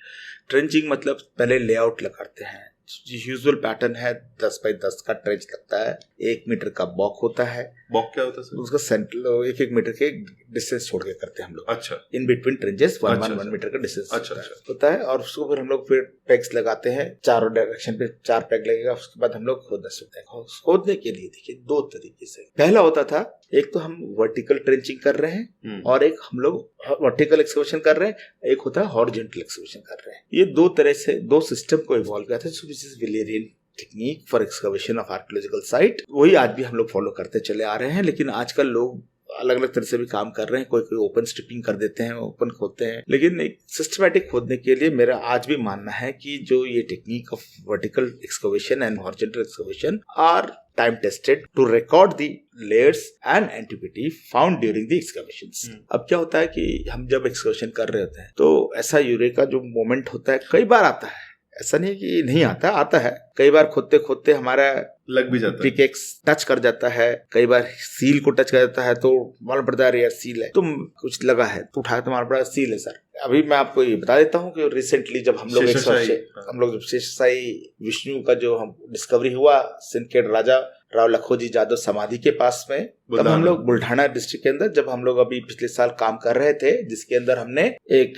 ट्रेंचिंग मतलब पहले लेआउट करते हैं, यूजुअल पैटर्न है 10x10 का ट्रेंच लगता है, 1 मीटर का बॉक होता है। बॉक क्या होता है सर? उसका सेंटर 1-1 मीटर के डिस्टेंस छोड़ के करते हैं हम लोग। अच्छा। इन बिटवीन ट्रेंचेस 1 अच्छा। मीटर का डिस्टेंस अच्छा। होता है। और उसको फिर हम लोग फिर पेग्स लगाते हैं, चारों डायरेक्शन पे 4 पेग लगेगा। उसके बाद हम लोग खोदना शुरू हैं। खोदने के लिए देखिए 2 तरीके से। पहला होता था, एक तो हम वर्टिकल ट्रेंचिंग कर रहे हैं और एक हम लोग वर्टिकल एक्सकवेशन कर रहे हैं, एक होता है हॉरिजॉन्टल एक्सकवेशन कर रहे हैं। ये 2 तरह से 2 सिस्टम को इवॉल्व किया था, which is Wheelerian technique for excavation of archaeological site. वही आज भी हम लोग फॉलो करते चले आ रहे हैं, लेकिन आजकल लोग अलग अलग तरह से भी काम कर रहे हैं। कोई ओपन स्ट्रिपिंग कर देते हैं, ओपन खोदते हैं, लेकिन एक सिस्टमैटिक खोदने के लिए मेरा आज भी मानना है कि जो ये technique of vertical excavation and horizontal excavation are time tested to record the layers and antiquity found during the excavations। अब क्या होता है कि हम जब एक्सकवेशन कर रहे होते हैं तो ऐसा यूरेका जो मोमेंट होता है कई बार आता है, ऐसा नहीं कि नहीं आता, आता है। कई बार खोदते खोदते हमारा लग भी जाता है, पिकेक्स टच कर जाता है, कई बार सील को टच कर जाता है तो मालूम पड़ता है यार सील है, तुम कुछ लगा है तो उठा तो मालूम पड़ा सील है सर। अभी मैं आपको ये बता देता हूँ कि रिसेंटली जब हम लोग शेषशाही विष्णु का जो हम डिस्कवरी हुआ सिंदखेड़ राजा राव लखोजी जादव समाधि के पास में, तब हम लोग बुल्ढाना डिस्ट्रिक्ट के अंदर, जब हम लोग अभी पिछले साल काम कर रहे थे, जिसके अंदर हमने एक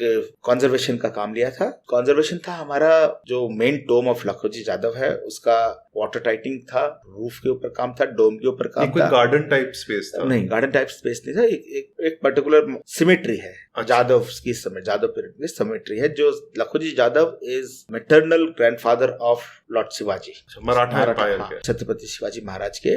कंजर्वेशन का काम लिया था। कंजर्वेशन था हमारा जो main Tomé of Lakhoji Jadav है उसका वाटर टाइटिंग था, रूफ के ऊपर काम था, डोम के ऊपर काम था। गार्डन टाइप स्पेस था? नहीं, गार्डन टाइप स्पेस नहीं था। एक पर्टिकुलर सिमेट्री है। अच्छा। जादव की समय, जादव पीरियड की सिमेट्री है, जो Lakhoji Jadhav is maternal grandfather of lord Shivaji, Maratha empire के, छत्रपति शिवाजी महाराज के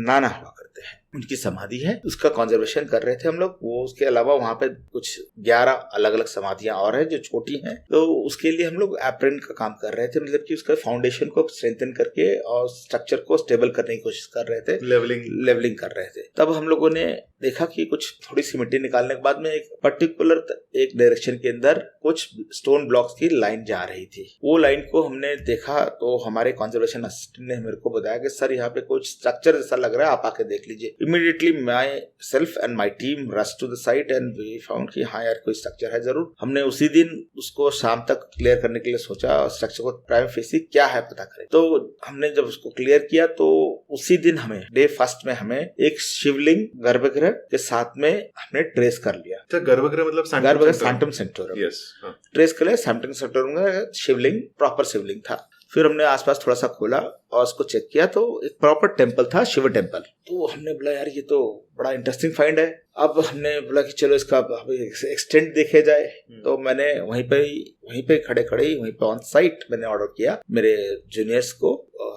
नाना हुआ करते हैं। उनकी समाधि है, उसका कंजर्वेशन कर रहे थे हम लोग। वो उसके अलावा वहाँ पे कुछ 11 अलग अलग समाधियां और है जो छोटी हैं, तो उसके लिए हम लोग एप्रेन का काम कर रहे थे, मतलब कि उसका फाउंडेशन को स्ट्रेंथन करके और स्ट्रक्चर को स्टेबल करने की कोशिश कर रहे थे, लेवलिंग कर रहे थे। तब हम लोगों ने देखा कि कुछ थोड़ी सी मिट्टी निकालने के बाद में एक पर्टिकुलर एक डायरेक्शन के अंदर कुछ स्टोन ब्लॉक्स की लाइन जा रही थी। वो लाइन को हमने देखा तो हमारे कंजर्वेशन असिस्टेंट ने मेरे को बताया कि सर यहाँ पे कुछ स्ट्रक्चर जैसा लग रहा है, आप आके देख लीजिए। Immediately myself and my team rushed to the site and we found कि हाँ यार कोई स्ट्रक्चर है जरूर। हमने उसी दिन उसको शाम तक क्लियर करने के लिए सोचा, स्ट्रक्चर को प्राइम फेसी क्या है पता करें। तो हमने जब उसको क्लियर किया तो उसी दिन हमें डे फर्स्ट में हमें एक शिवलिंग गर्भगृह के साथ में हमने ट्रेस कर लिया। गर्भगृह मतलब सैंक्टम सेंक्टोरम, ट्रेस कर लिया। सैंक्टम सेंक्टोरम में शिवलिंग, प्रॉपर शिवलिंग था। फिर हमने आसपास थोड़ा सा खोला और उसको चेक किया तो एक प्रॉपर टेम्पल था, शिव टेम्पल। तो हमने बोला यार ये तो बड़ा इंटरेस्टिंग फाइंड है। अब हमने बोला कि चलो इसका एक्सटेंट देखे जाए। तो मैंने वहीं पे खड़े वहीं पे ऑन साइट मैंने ऑर्डर किया मेरे जूनियर्स को,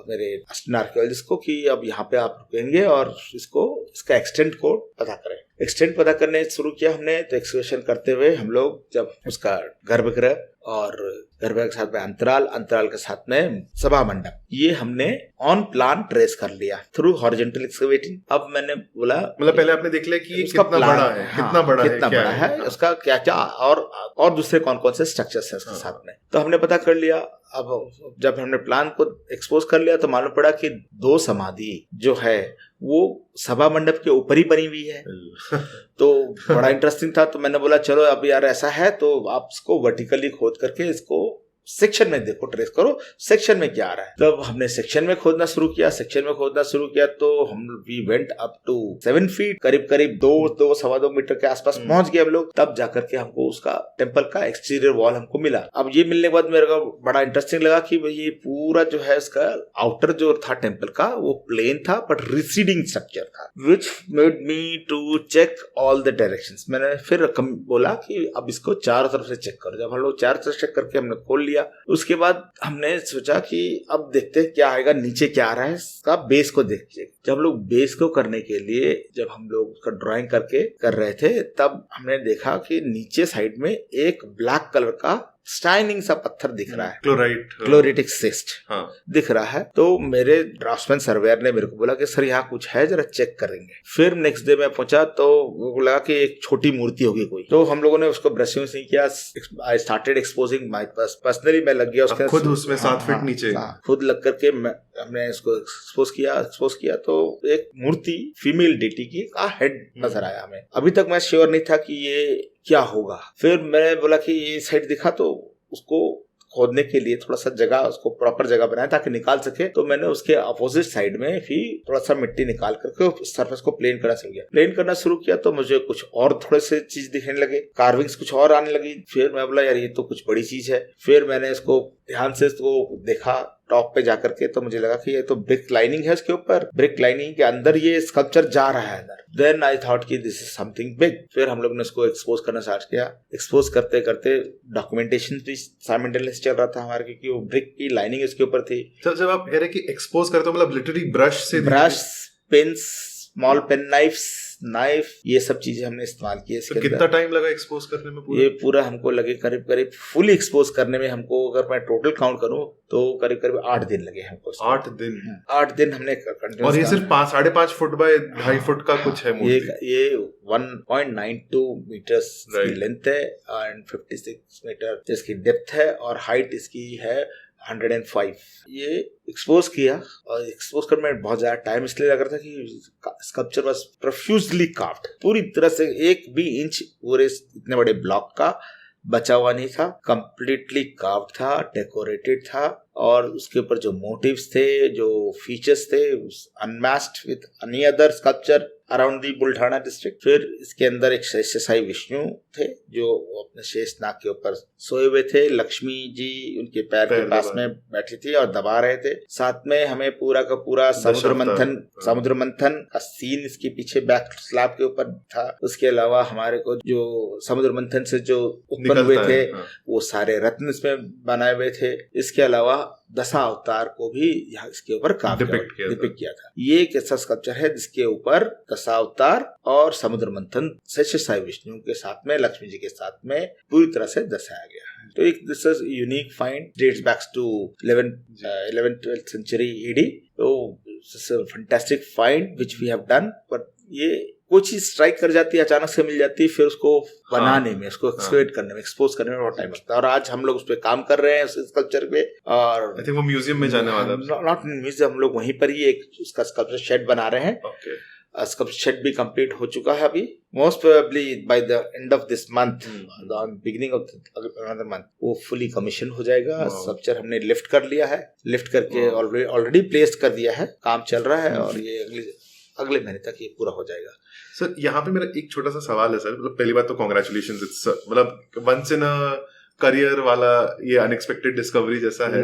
मेरे असिस्टेंट आर्कियोलॉजिस्ट को कि अब यहाँ पे आप रुकेंगे और इसका एक्सटेंट को पता करें। एक्सटेंट पता करने शुरू किया हमने। तो एक्सकवेशन करते हुए हम लोग जब उसका गर्भगृह और गर्भगृह के साथ में अंतराल के साथ में सभा मंडप, ये हमने ऑन प्लान ट्रेस कर लिया थ्रू हॉरिजॉन्टल एक्सकवेटिंग। अब मैंने बोला मतलब पहले आपने देख लिया कि ये कितना बड़ा है, कितना बड़ा है, उसका क्या क्या और दूसरे कौन कौन से स्ट्रक्चर्स हैं उसके साथ में। तो हमने पता कर लिया। अब जब हमने प्लान को एक्सपोज कर लिया तो मालूम पड़ा कि 2 समाधि जो है वो सभा मंडप के ऊपर ही बनी हुई है। तो बड़ा इंटरेस्टिंग था। तो मैंने बोला चलो अब यार ऐसा है तो आप इसको वर्टिकली खोद करके इसको सेक्शन में देखो, ट्रेस करो सेक्शन में क्या आ रहा है। तब हमने सेक्शन में खोदना शुरू किया तो हम we went up to 7 feet, करीब 2-2.25 मीटर के आसपास पहुंच गए हम लोग। तब जाकर के हमको उसका टेम्पल का एक्सटीरियर वॉल हमको मिला। अब ये मिलने के बाद मेरे को बड़ा इंटरेस्टिंग लगा कि ये पूरा जो है उसका आउटर जो था टेम्पल का वो प्लेन था बट रिसीडिंग स्ट्रक्चर था, which made me to check all the directions. मैंने फिर बोला कि अब इसको चारों तरफ से चेक करो। जब हम लोग चारों तरफ चेक करके हमने खोल लिया, उसके बाद हमने सोचा कि अब देखते हैं क्या आएगा, नीचे क्या आ रहा है, इसका बेस को देखिए। जब हम लोग बेस को करने के लिए जब हम लोग उसका ड्राइंग कर रहे थे तब हमने देखा कि नीचे साइड में एक ब्लैक कलर का स्टाइनिंग सा पत्थर दिख रहा है, क्लोराइटिक सिस्ट दिख रहा है। तो मेरे ड्राफ्ट्समैन सर्वेयर ने मेरे को बोला कि सर यहाँ कुछ है, जरा चेक करेंगे। फिर नेक्स्ट डे मैं पहुंचा तो लगा कि एक छोटी मूर्ति होगी कोई। तो हम लोगों ने उसको ब्रशिंग नहीं किया। I started exposing my personally, मैं लग गया उसके खुद उसमें 7 फीट नीचे खुद लग करके हमने इसको एक्सपोज किया तो एक मूर्ति फीमेल डेटी की का हेड नजर आया हमें। अभी तक मैं श्योर नहीं था कि ये क्या होगा। फिर मैंने बोला कि ये साइड दिखा तो उसको खोदने के लिए थोड़ा सा जगह, उसको प्रॉपर जगह बनाया ताकि निकाल सके। तो मैंने उसके अपोजिट साइड में भी थोड़ा सा मिट्टी निकाल करके सरफेस को प्लेन करना शुरू किया। तो मुझे कुछ और थोड़े से चीज दिखने लगे, कार्विंग्स कुछ और आने लगी। फिर मैं बोला यार ये तो कुछ बड़ी चीज है। फिर मैंने इसको ध्यान से इसको देखा टॉप पे जाकर के, तो मुझे लगा कि ये तो ब्रिक लाइनिंग है उसके ऊपर, ब्रिक लाइनिंग के अंदर ये स्कल्पचर जा रहा है अंदर। देन आई थॉट कि दिस इज समथिंग बिग। फिर हम लोग ने इसको एक्सपोज करना स्टार्ट किया। एक्सपोज करते करते डॉक्यूमेंटेशन भी साइमल्टेनियसली चल रहा था हमारे, क्योंकि वो ब्रिक की लाइनिंग इसके ऊपर थी। सर जब आप कह रहे कि एक्सपोज करते हो मतलब लिटरली ब्रश से, brush, pens, small pen knife, ये सब चीजें हमने इस्तेमाल की। तो कितना टाइम लगा एक्सपोज करने में? ये पूरा हमको लगे करीब फुली एक्सपोज करने में हमको, अगर मैं टोटल काउंट करूं तो करीब 8 दिन लगे हमको। 8 दिन? 8 दिन हमने कंटिन्यूअस। और ये सिर्फ 5.5 फुट बाय 2.5 फुट का कुछ है मूर्ति? ये 1.92 मीटर्स की लेंथ है एंड 56 मीटर इसकी डेप्थ है, और हाइट इसकी है 105। ये एक्सपोज किया, और एक्सपोज करने में बहुत ज्यादा टाइम इसलिए लग रहा था कि स्कल्पचर वाज प्रोफ्यूजली कार्व्ड, पूरी तरह से 1 भी इंच पूरे इतने बड़े ब्लॉक का बचा हुआ नहीं था, कंप्लीटली कार्व्ड था, डेकोरेटेड था, और उसके ऊपर जो मोटिव्स थे, जो फीचर्स थे, unmatched with any other sculpture around the Buldhana district. फिर इसके अंदर एक शेषशाही विष्णु थे जो अपने शेष नाग के ऊपर सोए हुए थे। लक्ष्मी जी उनके पैर के पास में बैठी थी और दबा रहे थे। साथ में हमें पूरा का पूरा समुद्र मंथन का सीन इसके पीछे बैक स्लैब के ऊपर था। उसके अलावा हमारे को जो समुद्र मंथन से जो उत्पन्न हुए थे वो सारे रत्न इसमें बनाए हुए थे। इसके अलावा दशावतार को भी यहाँ इसके ऊपर डिपिक्ट किया था। ये एक ऐसा स्कल्पचर है जिसके ऊपर दशावतार और समुद्र मंथन शेषशाही विष्णु के साथ में, लक्ष्मी जी के साथ में पूरी तरह से दर्शाया गया है। तो एक this is unique find, dates back to 11th-12th century ED। तो this is a fantastic find which we have done. But ये कोई चीज स्ट्राइक कर जाती है, अचानक से मिल जाती है, फिर उसको बनाने में, उसको एक्सक्वेट करने में, एक्सपोज करने में बहुत टाइम लगता है। और आज हम लोग उस पर काम कर रहे हैं उस स्कल्पचर पे, और आई थिंक वो म्यूजियम में जाने वाला है। नॉट म्यूजियम, हम लोग वहीं पर ही एक उसका स्कल्पचर शेड बना रहे हैं। स्कल्पचर शेड भी कंप्लीट हो चुका है अभी। Most probably by the end of this month, beginning of another month, वो फुली कमीशन हो जाएगा। स्कल्पचर हमने लिफ्ट कर लिया है, लिफ्ट करके ऑलरेडी प्लेस कर दिया है, काम चल रहा है, और ये अगले महीने तक ये पूरा हो जाएगा। सर यहाँ पे मेरा एक छोटा सा सवाल है सर। मतलब पहली बात तो कांग्रेचुलेशंस, इट्स मतलब वंस इन अ करियर वाला ये अनएक्सपेक्टेड डिस्कवरी जैसा है।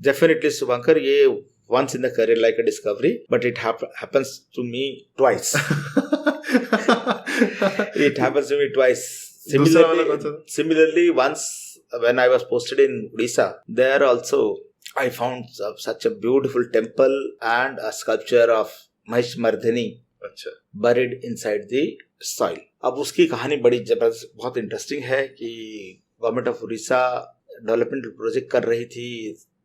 डेफिनेटली शुभंकर, ये once in a career like a discovery, but it happens to me twice. It happens to me twice. Similarly, once when I was posted in Odisha, there also I found such a beautiful temple and a sculpture of Mahishmardhini buried inside the soil. अब उसकी कहानी बड़ी जबरदस्त, बहुत इंटरेस्टिंग है कि government of Orissa development project कर रही थी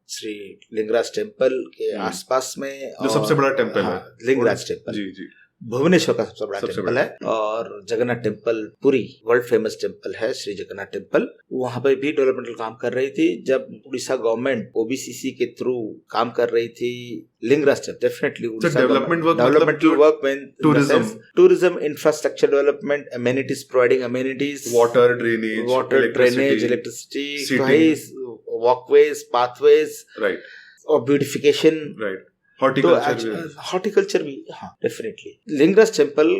श्री लिंगराज टेम्पल के आसपास में, जो सबसे बड़ा टेम्पल है लिंगराज टेम्पल, जी भुवनेश्वर का सबसे बड़ा टेम्पल है, और जगन्नाथ टेम्पल पूरी वर्ल्ड फेमस टेम्पल है, श्री जगन्नाथ टेम्पल। वहां पर भी डेवलपमेंटल काम कर रही थी। जब उड़ीसा गवर्नमेंट OBCC के थ्रू काम कर रही थी Lingaraj temple, definitely developmental work में tourism, infrastructure development, amenities, providing amenities, water drainage, electricity, walkways, pathways, right, और ब्यूटिफिकेशन, राइट, हॉर्टिकल्चर भी, हाँ डेफिनेटली। लिंगराज टेम्पल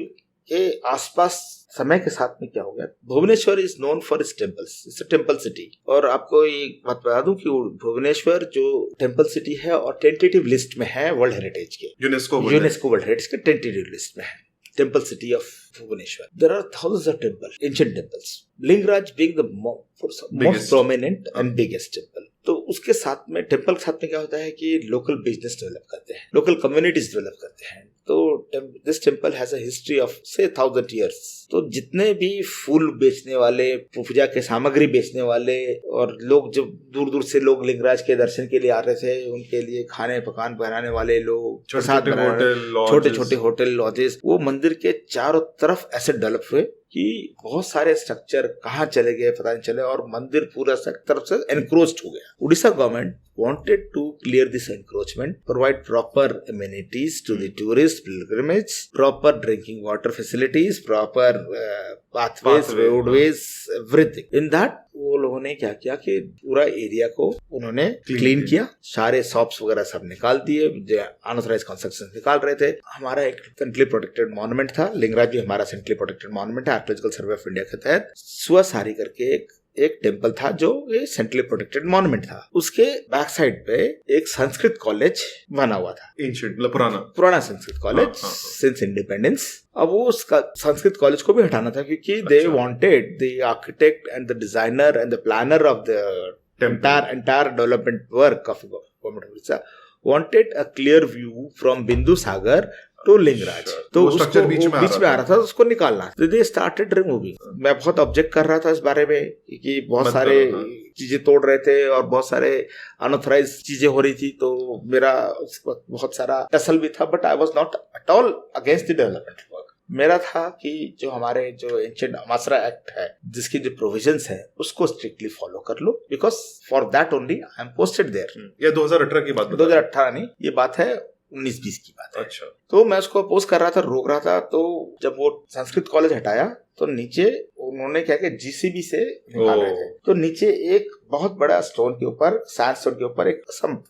के आसपास समय के साथ में क्या हो गया, Bhubaneswar is known for its temples, it's a temple city. और आपको ये बात बता दूं कि भुवनेश्वर जो टेम्पल सिटी है और टेंटेटिव लिस्ट में है वर्ल्ड हेरिटेज के, यूनेस्को वर्ल्ड हेरिटेज के टेंटेटिव लिस्ट में है, temple city of Bhubaneswar. There are thousands of temples, ancient temples. Lingaraj being the most prominent and biggest temple. तो उसके साथ में, टेम्पल के साथ में क्या होता है कि लोकल बिजनेस डेवलप करते हैं, लोकल कम्युनिटीज डेवलप करते हैं। तो this temple has a history of से 1000 years। तो जितने भी फूल बेचने वाले, पूजा के सामग्री बेचने वाले, और लोग जब दूर दूर से लोग लिंगराज के दर्शन के लिए आ रहे थे, उनके लिए खाने पकान बनाने वाले लोग, छोटे छोटे होटल, लॉजेस, वो मंदिर के चारों तरफ ऐसे डेवलप हुए कि बहुत सारे स्ट्रक्चर कहाँ चले गए पता नहीं चले, और मंदिर पूरा तरफ से एनक्रोच्ड हो गया। Orissa government wanted to clear this encroachment, provide proper amenities to the tourist pilgrimage, proper drinking water facilities, proper pathways, roadways, everything. In that, वो लोगों ने क्या किया कि पूरा एरिया को उन्होंने क्लीन किया, सारे शॉप्स वगैरह सब निकाल दिए, जो अनऑथराइज्ड कंस्ट्रक्शन निकाल रहे थे। हमारा एक सेंट्रली प्रोटेक्टेड मॉन्यूमेंट था, लिंगराज भी हमारा सेंट्रली प्रोटेक्टेड मॉन्यूमेंट है आर्कियोलॉजिकल सर्वे ऑफ इंडिया के तहत। सुअसारी करके एक टेम्पल था जो सेंट्रली प्रोटेक्टेड मॉन्यूमेंट था। उसके बैक साइड पे एक संस्कृत कॉलेज बना हुआ था, एंशिएंट मतलब पुराना संस्कृत कॉलेज सिंस इंडिपेंडेंस। अब वो उसका संस्कृत कॉलेज को भी हटाना था क्योंकि they wanted the architect and the designer and the planner of the entire development work of government of Odisha wanted a clear view from Bindusagar to Lingaraj। तो उसको बीच में आ रहा था, उसको निकालना। तो दे स्टार्टेड रिमूविंग। मैं बहुत ऑब्जेक्ट कर रहा था इस बारे में कि बहुत सारे चीजें तोड़ रहे थे और बहुत सारे अनऑथराइज चीजें हो रही थी, तो मेरा उस वक्त बहुत सारा टसल भी था। But I was not at all against the development work. मेरा था कि जो हमारे जो एंशिएंट अमासरा एक्ट है, जिसकी जो प्रोविजंस है, उसको स्ट्रिक्टली फॉलो कर लो, because for that only I am posted there. ये 2018 की बात, 2018 नहीं, ये बात है 19-20 की बात है। अच्छा। तो मैं उसको अपोज कर रहा था, रोक रहा था। तो जब वो संस्कृत कॉलेज हटाया तो नीचे उन्होंने क्या किया, जीसीबी से निकाल रहे थे, तो नीचे एक बहुत बड़ा स्टोन के ऊपर, सैंड स्टोन के ऊपर एक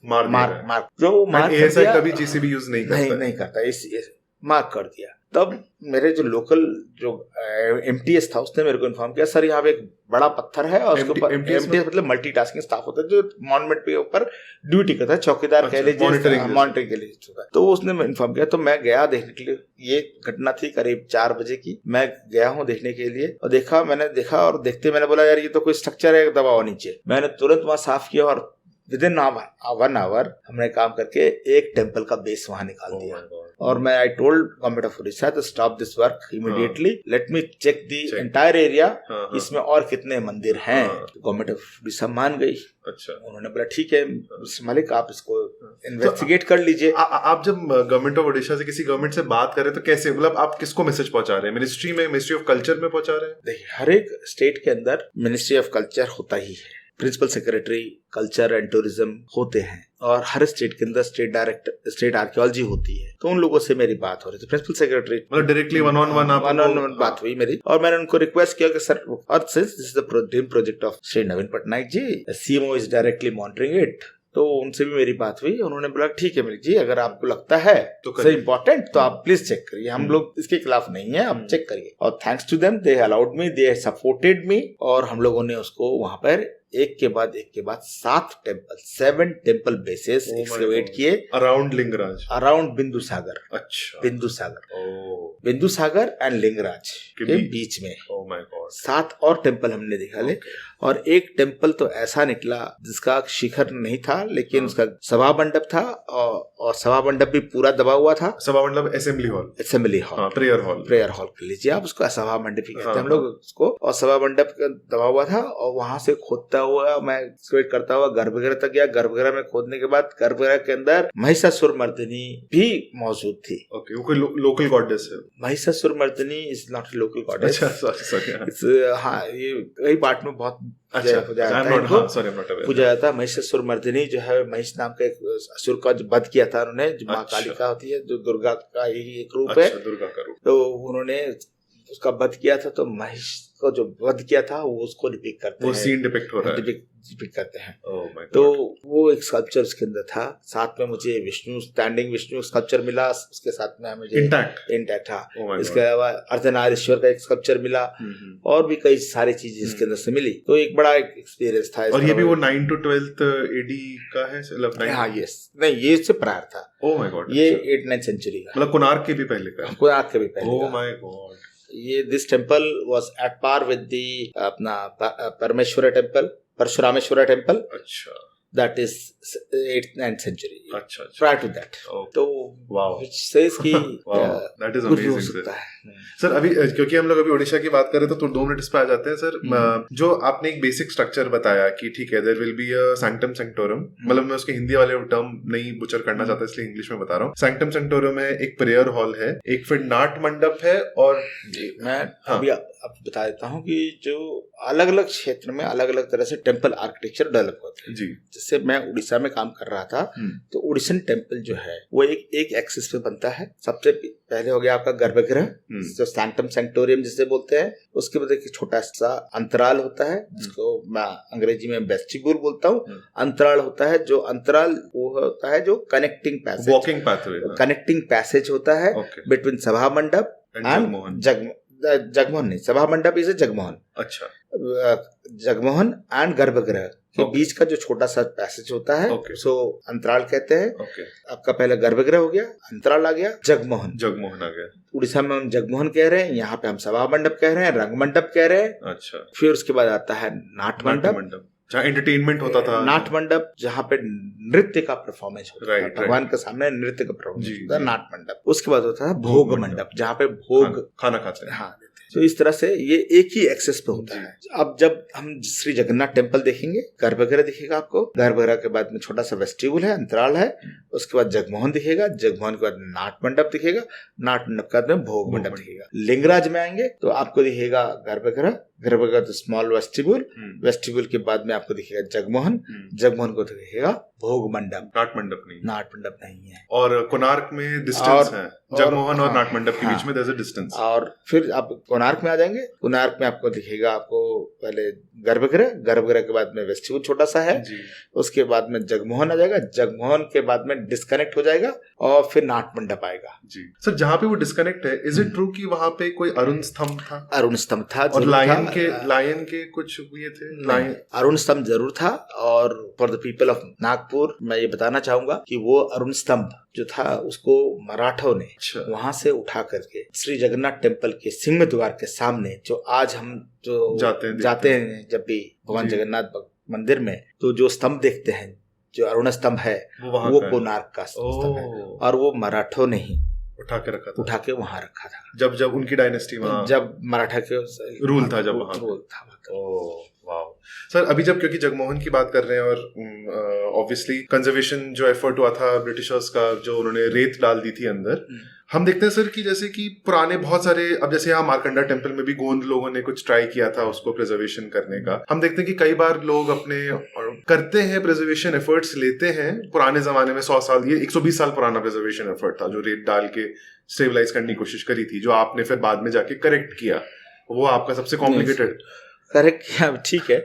मार्क जो मार्क कभी जीसीबी यूज नहीं करता, इस मार्क कर दिया। तब मेरे जो लोकल जो एमटीएस था उसने मेरे को इन्फॉर्म किया, सर यहाँ पे एक बड़ा पत्थर है और उसके ऊपर एमटीएस मतलब मल्टीटास्किंग स्टाफ होता है जो मॉन्यूमेंट के ऊपर ड्यूटी करता है, चौकीदार कह लीजिए, मॉनिटरिंग के लिए। तो उसने इन्फॉर्म किया। तो मैं गया देखने के लिए। ये घटना थी करीब 4 बजे की। मैं गया हूँ देखने के लिए और मैंने देखा और देखते मैंने बोला यार ये तो कोई स्ट्रक्चर है दबाव नीचे। मैंने तुरंत वहां साफ किया और विदिन 1 आवर हमने काम करके एक टेम्पल का बेस वहां निकाल दिया। और मैं I told government of Orissa to stop this work immediately, let me check the entire area, इसमें और कितने मंदिर हैं। गवर्नमेंट ऑफ उड़ीसा मान गई। अच्छा। उन्होंने बोला ठीक है मालिक, आप इसको इन्वेस्टिगेट कर लीजिए। आप जब गवर्नमेंट ऑफ उड़ीसा से किसी गवर्नमेंट से बात कर रहे हैं तो कैसे, मतलब आप किसको मैसेज पहुंचा रहे हैं? मिनिस्ट्री ऑफ कल्चर में पहुंचा रहे हैं? देखिए, हर एक स्टेट के अंदर मिनिस्ट्री ऑफ कल्चर होता ही है, principal secretary culture and tourism होते हैं, और हर स्टेट के अंदर स्टेट डायरेक्टर, स्टेट आर्कियोलॉजी होती है। तो उन लोगों से मेरी बात हो रही थी, प्रिंसिपल सेक्रेटरी, मतलब डायरेक्टली वन ऑन वन बात हुई मेरी। और मैंने उनको रिक्वेस्ट किया कि सर, और since this is the dream project of Shri Naveen Patnaik ji, CMO is directly monitoring it. तो उनसे भी मेरी बात हुई। उन्होंने बोला ठीक है मलिक जी, अगर आपको लगता है तो इम्पोर्टेंट तो आप प्लीज चेक करिए, हम लोग इसके खिलाफ नहीं है, आप चेक करिए। और thanks to them, they allowed me, they supported me. और हम लोगों ने उसको वहां पर एक के बाद 7 टेम्पल बेसेस एक्सकैवेट किए अराउंड लिंगराज, अराउंड बिंदुसागर। अच्छा। बिंदुसागर एंड लिंगराज के बीच में 7 और टेम्पल हमने देखा ले। और एक टेम्पल तो ऐसा निकला जिसका शिखर नहीं था, लेकिन उसका सभा मंडप था, और सभा मंडप भी पूरा दबा हुआ था। सभा मंडप असेंबली हॉल, प्रेयर हॉल कह लीजिए आप उसको, सभा मंडप ही कहते हैं हम लोग उसको। और सभा मंडप दबा हुआ था, और वहां से खोदता हुआ मैं एक्सकैवेट करता हुआ गर्भगृह तक गया। गर्भगृह में खोदने के बाद गर्भगृह के अंदर महिषासुर मर्दिनी भी मौजूद थी। ओके, वो कोई लोकल गॉडेस है? Mahishasura Mardini is not a local goddess. हाँ, ये कई पार्ट में बहुत पूजा जाता है। महिषासुर मर्दिनी जो है, महिष नाम का एक असुर का जो वध किया था उन्होंने, जो माँ कालिका होती है, जो दुर्गा का ही एक रूप है। दुर्गा का रूप। तो उन्होंने उसका वध किया था, तो महिष को जो वध किया था वो उसको डिपिक्ट करते हैं, वो सीन डिपिक्ट हो रहा है, डिपिक्ट करते हैं। तो वो एक स्कल्पचर उसके अंदर था। साथ में मुझे स्टैंडिंग विष्णु स्कल्पचर मिला, उसके साथ में मुझे इंटैक्ट था। इसके अलावा अर्धनारीश्वर का एक स्कल्पचर मिला, और भी कई सारी चीजें इसके अंदर से मिली। तो एक बड़ा एक्सपीरियंस था। और ये भी वो 9 to 12th AD का है? हाँ, यस। नहीं, ये इससे प्रायर था। ओह माय गॉड। ये 8th-9th सेंचुरी का, मतलब कोणार्क के भी पहले का। Oh my god. ये this temple was at par with the अपना परमेश्वर टेम्पल, परशुरामेश्वर टेम्पल। अच्छा। That is 8th-9th century. अच्छा। Prior to that. तो व्हिच सेज कि दैट इज अमेजिंग सर। अभी क्योंकि हम लोग अभी ओडिशा की बात कर रहे तो 2 मिनट इस पे आ जाते हैं सर। जो आपने एक बेसिक स्ट्रक्चर बताया कि ठीक है, there will be a sanctum sanctorum, मतलब मैं उसके हिंदी वाले टर्म नहीं बुचर करना चाहता, इसलिए इंग्लिश में बता रहा हूँ। सैंक्टम सैंक्टोरम है, एक प्रेयर हॉल है, एक फिर नाट मंडप है, और मैं अभी आपको बता देता हूँ कि जो अलग अलग क्षेत्र में अलग अलग तरह से टेम्पल आर्किटेक्चर डेवलप होते हैं जी। जैसे मैं उड़ीसा में काम कर रहा था, तो उड़ीसन टेम्पल जो है वो एक एक्सिस पे बनता है। सबसे पहले हो गया आपका गर्भगृह, जो सैंक्टम सैंक्टोरियम जिसे बोलते हैं। उसके बाद एक छोटा सा अंतराल होता है जिसको मैं अंग्रेजी में वेस्टिब्यूल बोलता हूँ। अंतराल होता है, जो अंतराल वो होता है जो connecting passage, walking pathway, connecting passage होता है बिटवीन सभा मंडप एंड जगमोहन नहीं, सभा मंडप इसे जगमोहन, अच्छा, जगमोहन एंड गर्भगृह के बीच का जो छोटा सा पैसेज होता है सो अंतराल कहते हैं। आपका पहले गर्भगृह हो गया, अंतराल आ गया, जगमोहन आ गया। उड़ीसा में हम जगमोहन कह रहे हैं, यहाँ पे हम सभा मंडप कह रहे हैं, रंग मंडप कह रहे हैं। अच्छा, फिर उसके बाद आता है नाट मंडप, जहाँ एंटरटेनमेंट होता था। नाट मंडप जहाँ पे नृत्य का परफॉर्मेंस होता है, भगवान के सामने नृत्य का परफॉर्मेंस होता है, नाट मंडप। उसके बाद होता है भोग मंडप, जहाँ पे भोग खाना खाते हैं। हाँ, तो इस तरह से ये एक ही एक्सेस पे होता है। अब जब हम श्री जगन्नाथ टेम्पल देखेंगे, गर्भगृह दिखेगा आपको, गर्भगृह के बाद में छोटा सा वेस्टिब्यूल है, अंतराल है, उसके बाद जगमोहन दिखेगा, जगमोहन के बाद नाट मंडप दिखेगा, नाट मंडप के बाद में भोग मंडप दिखेगा। लिंगराज में आएंगे तो आपको दिखेगा गर्भगृह, गर्भगृह तो स्मॉल वेस्टिब्यूल, वेस्टिब्यूल के बाद में आपको दिखेगा जगमोहन, जगमोहन को दिखेगा भोग मंडप, नाट मंडप नहीं, नाट मंडप नहीं है। और कोणार्क में डिस्टेंस है, जगमोहन और नाट मंडप के बीच में देयर इज अ डिस्टेंस। और फिर आप कोणार्क में आ जाएंगे, कोणार्क में आपको दिखेगा आपको पहले गर्भगृह, गर्भगृह के बाद में वेस्टिब्यूल छोटा सा है, उसके बाद में जगमोहन आ जाएगा, जगमोहन के बाद में डिस्कनेक्ट हो जाएगा और फिर नाट मंडप आएगा। जी सर, जहाँ पे वो डिस्कनेक्ट है, इज इट ट्रू कि वहाँ पे कोई अरुण स्तंभ था? अरुण स्तंभ था, और लायन के कुछ ये थे, अरुण स्तंभ जरूर था। और for the people of Nagpur मैं ये बताना चाहूंगा कि वो अरुण स्तंभ जो था उसको मराठों ने वहां से उठा करके श्री जगन्नाथ टेम्पल के सिंह द्वार के सामने, जो आज हम जो जाते हैं जब भी भगवान जगन्नाथ मंदिर में, तो जो स्तंभ देखते हैं, जो अरुण स्तंभ है वो कोणार्क का स्तंभ है, और वो मराठों ने ही उठा के वहां रखा था। जब उनकी डायनेस्टी वहां, जब मराठा के रूल था, जब वहां रूल था। वाओ सर, अभी जब क्योंकि जगमोहन की बात कर रहे हैं और ऑब्वियसली कंजर्वेशन जो एफर्ट हुआ था ब्रिटिशर्स का, जो उन्होंने रेत डाल दी थी अंदर, हम देखते हैं सर कि जैसे कि पुराने बहुत सारे, अब जैसे यहाँ मार्कंडा टेम्पल में भी गोंद लोगों ने कुछ ट्राई किया था उसको प्रिजर्वेशन करने का। हम देखते हैं कि कई बार लोग अपने करते हैं प्रिजर्वेशन एफर्ट्स लेते हैं। पुराने जमाने में 100 साल, ये 120 साल पुराना प्रिजर्वेशन एफर्ट था जो रेत डाल के स्टेबलाइज करने की कोशिश करी थी, जो आपने फिर बाद में जाके करेक्ट किया। वो आपका सबसे कॉम्प्लिकेटेड करेक्ट किया, ठीक है।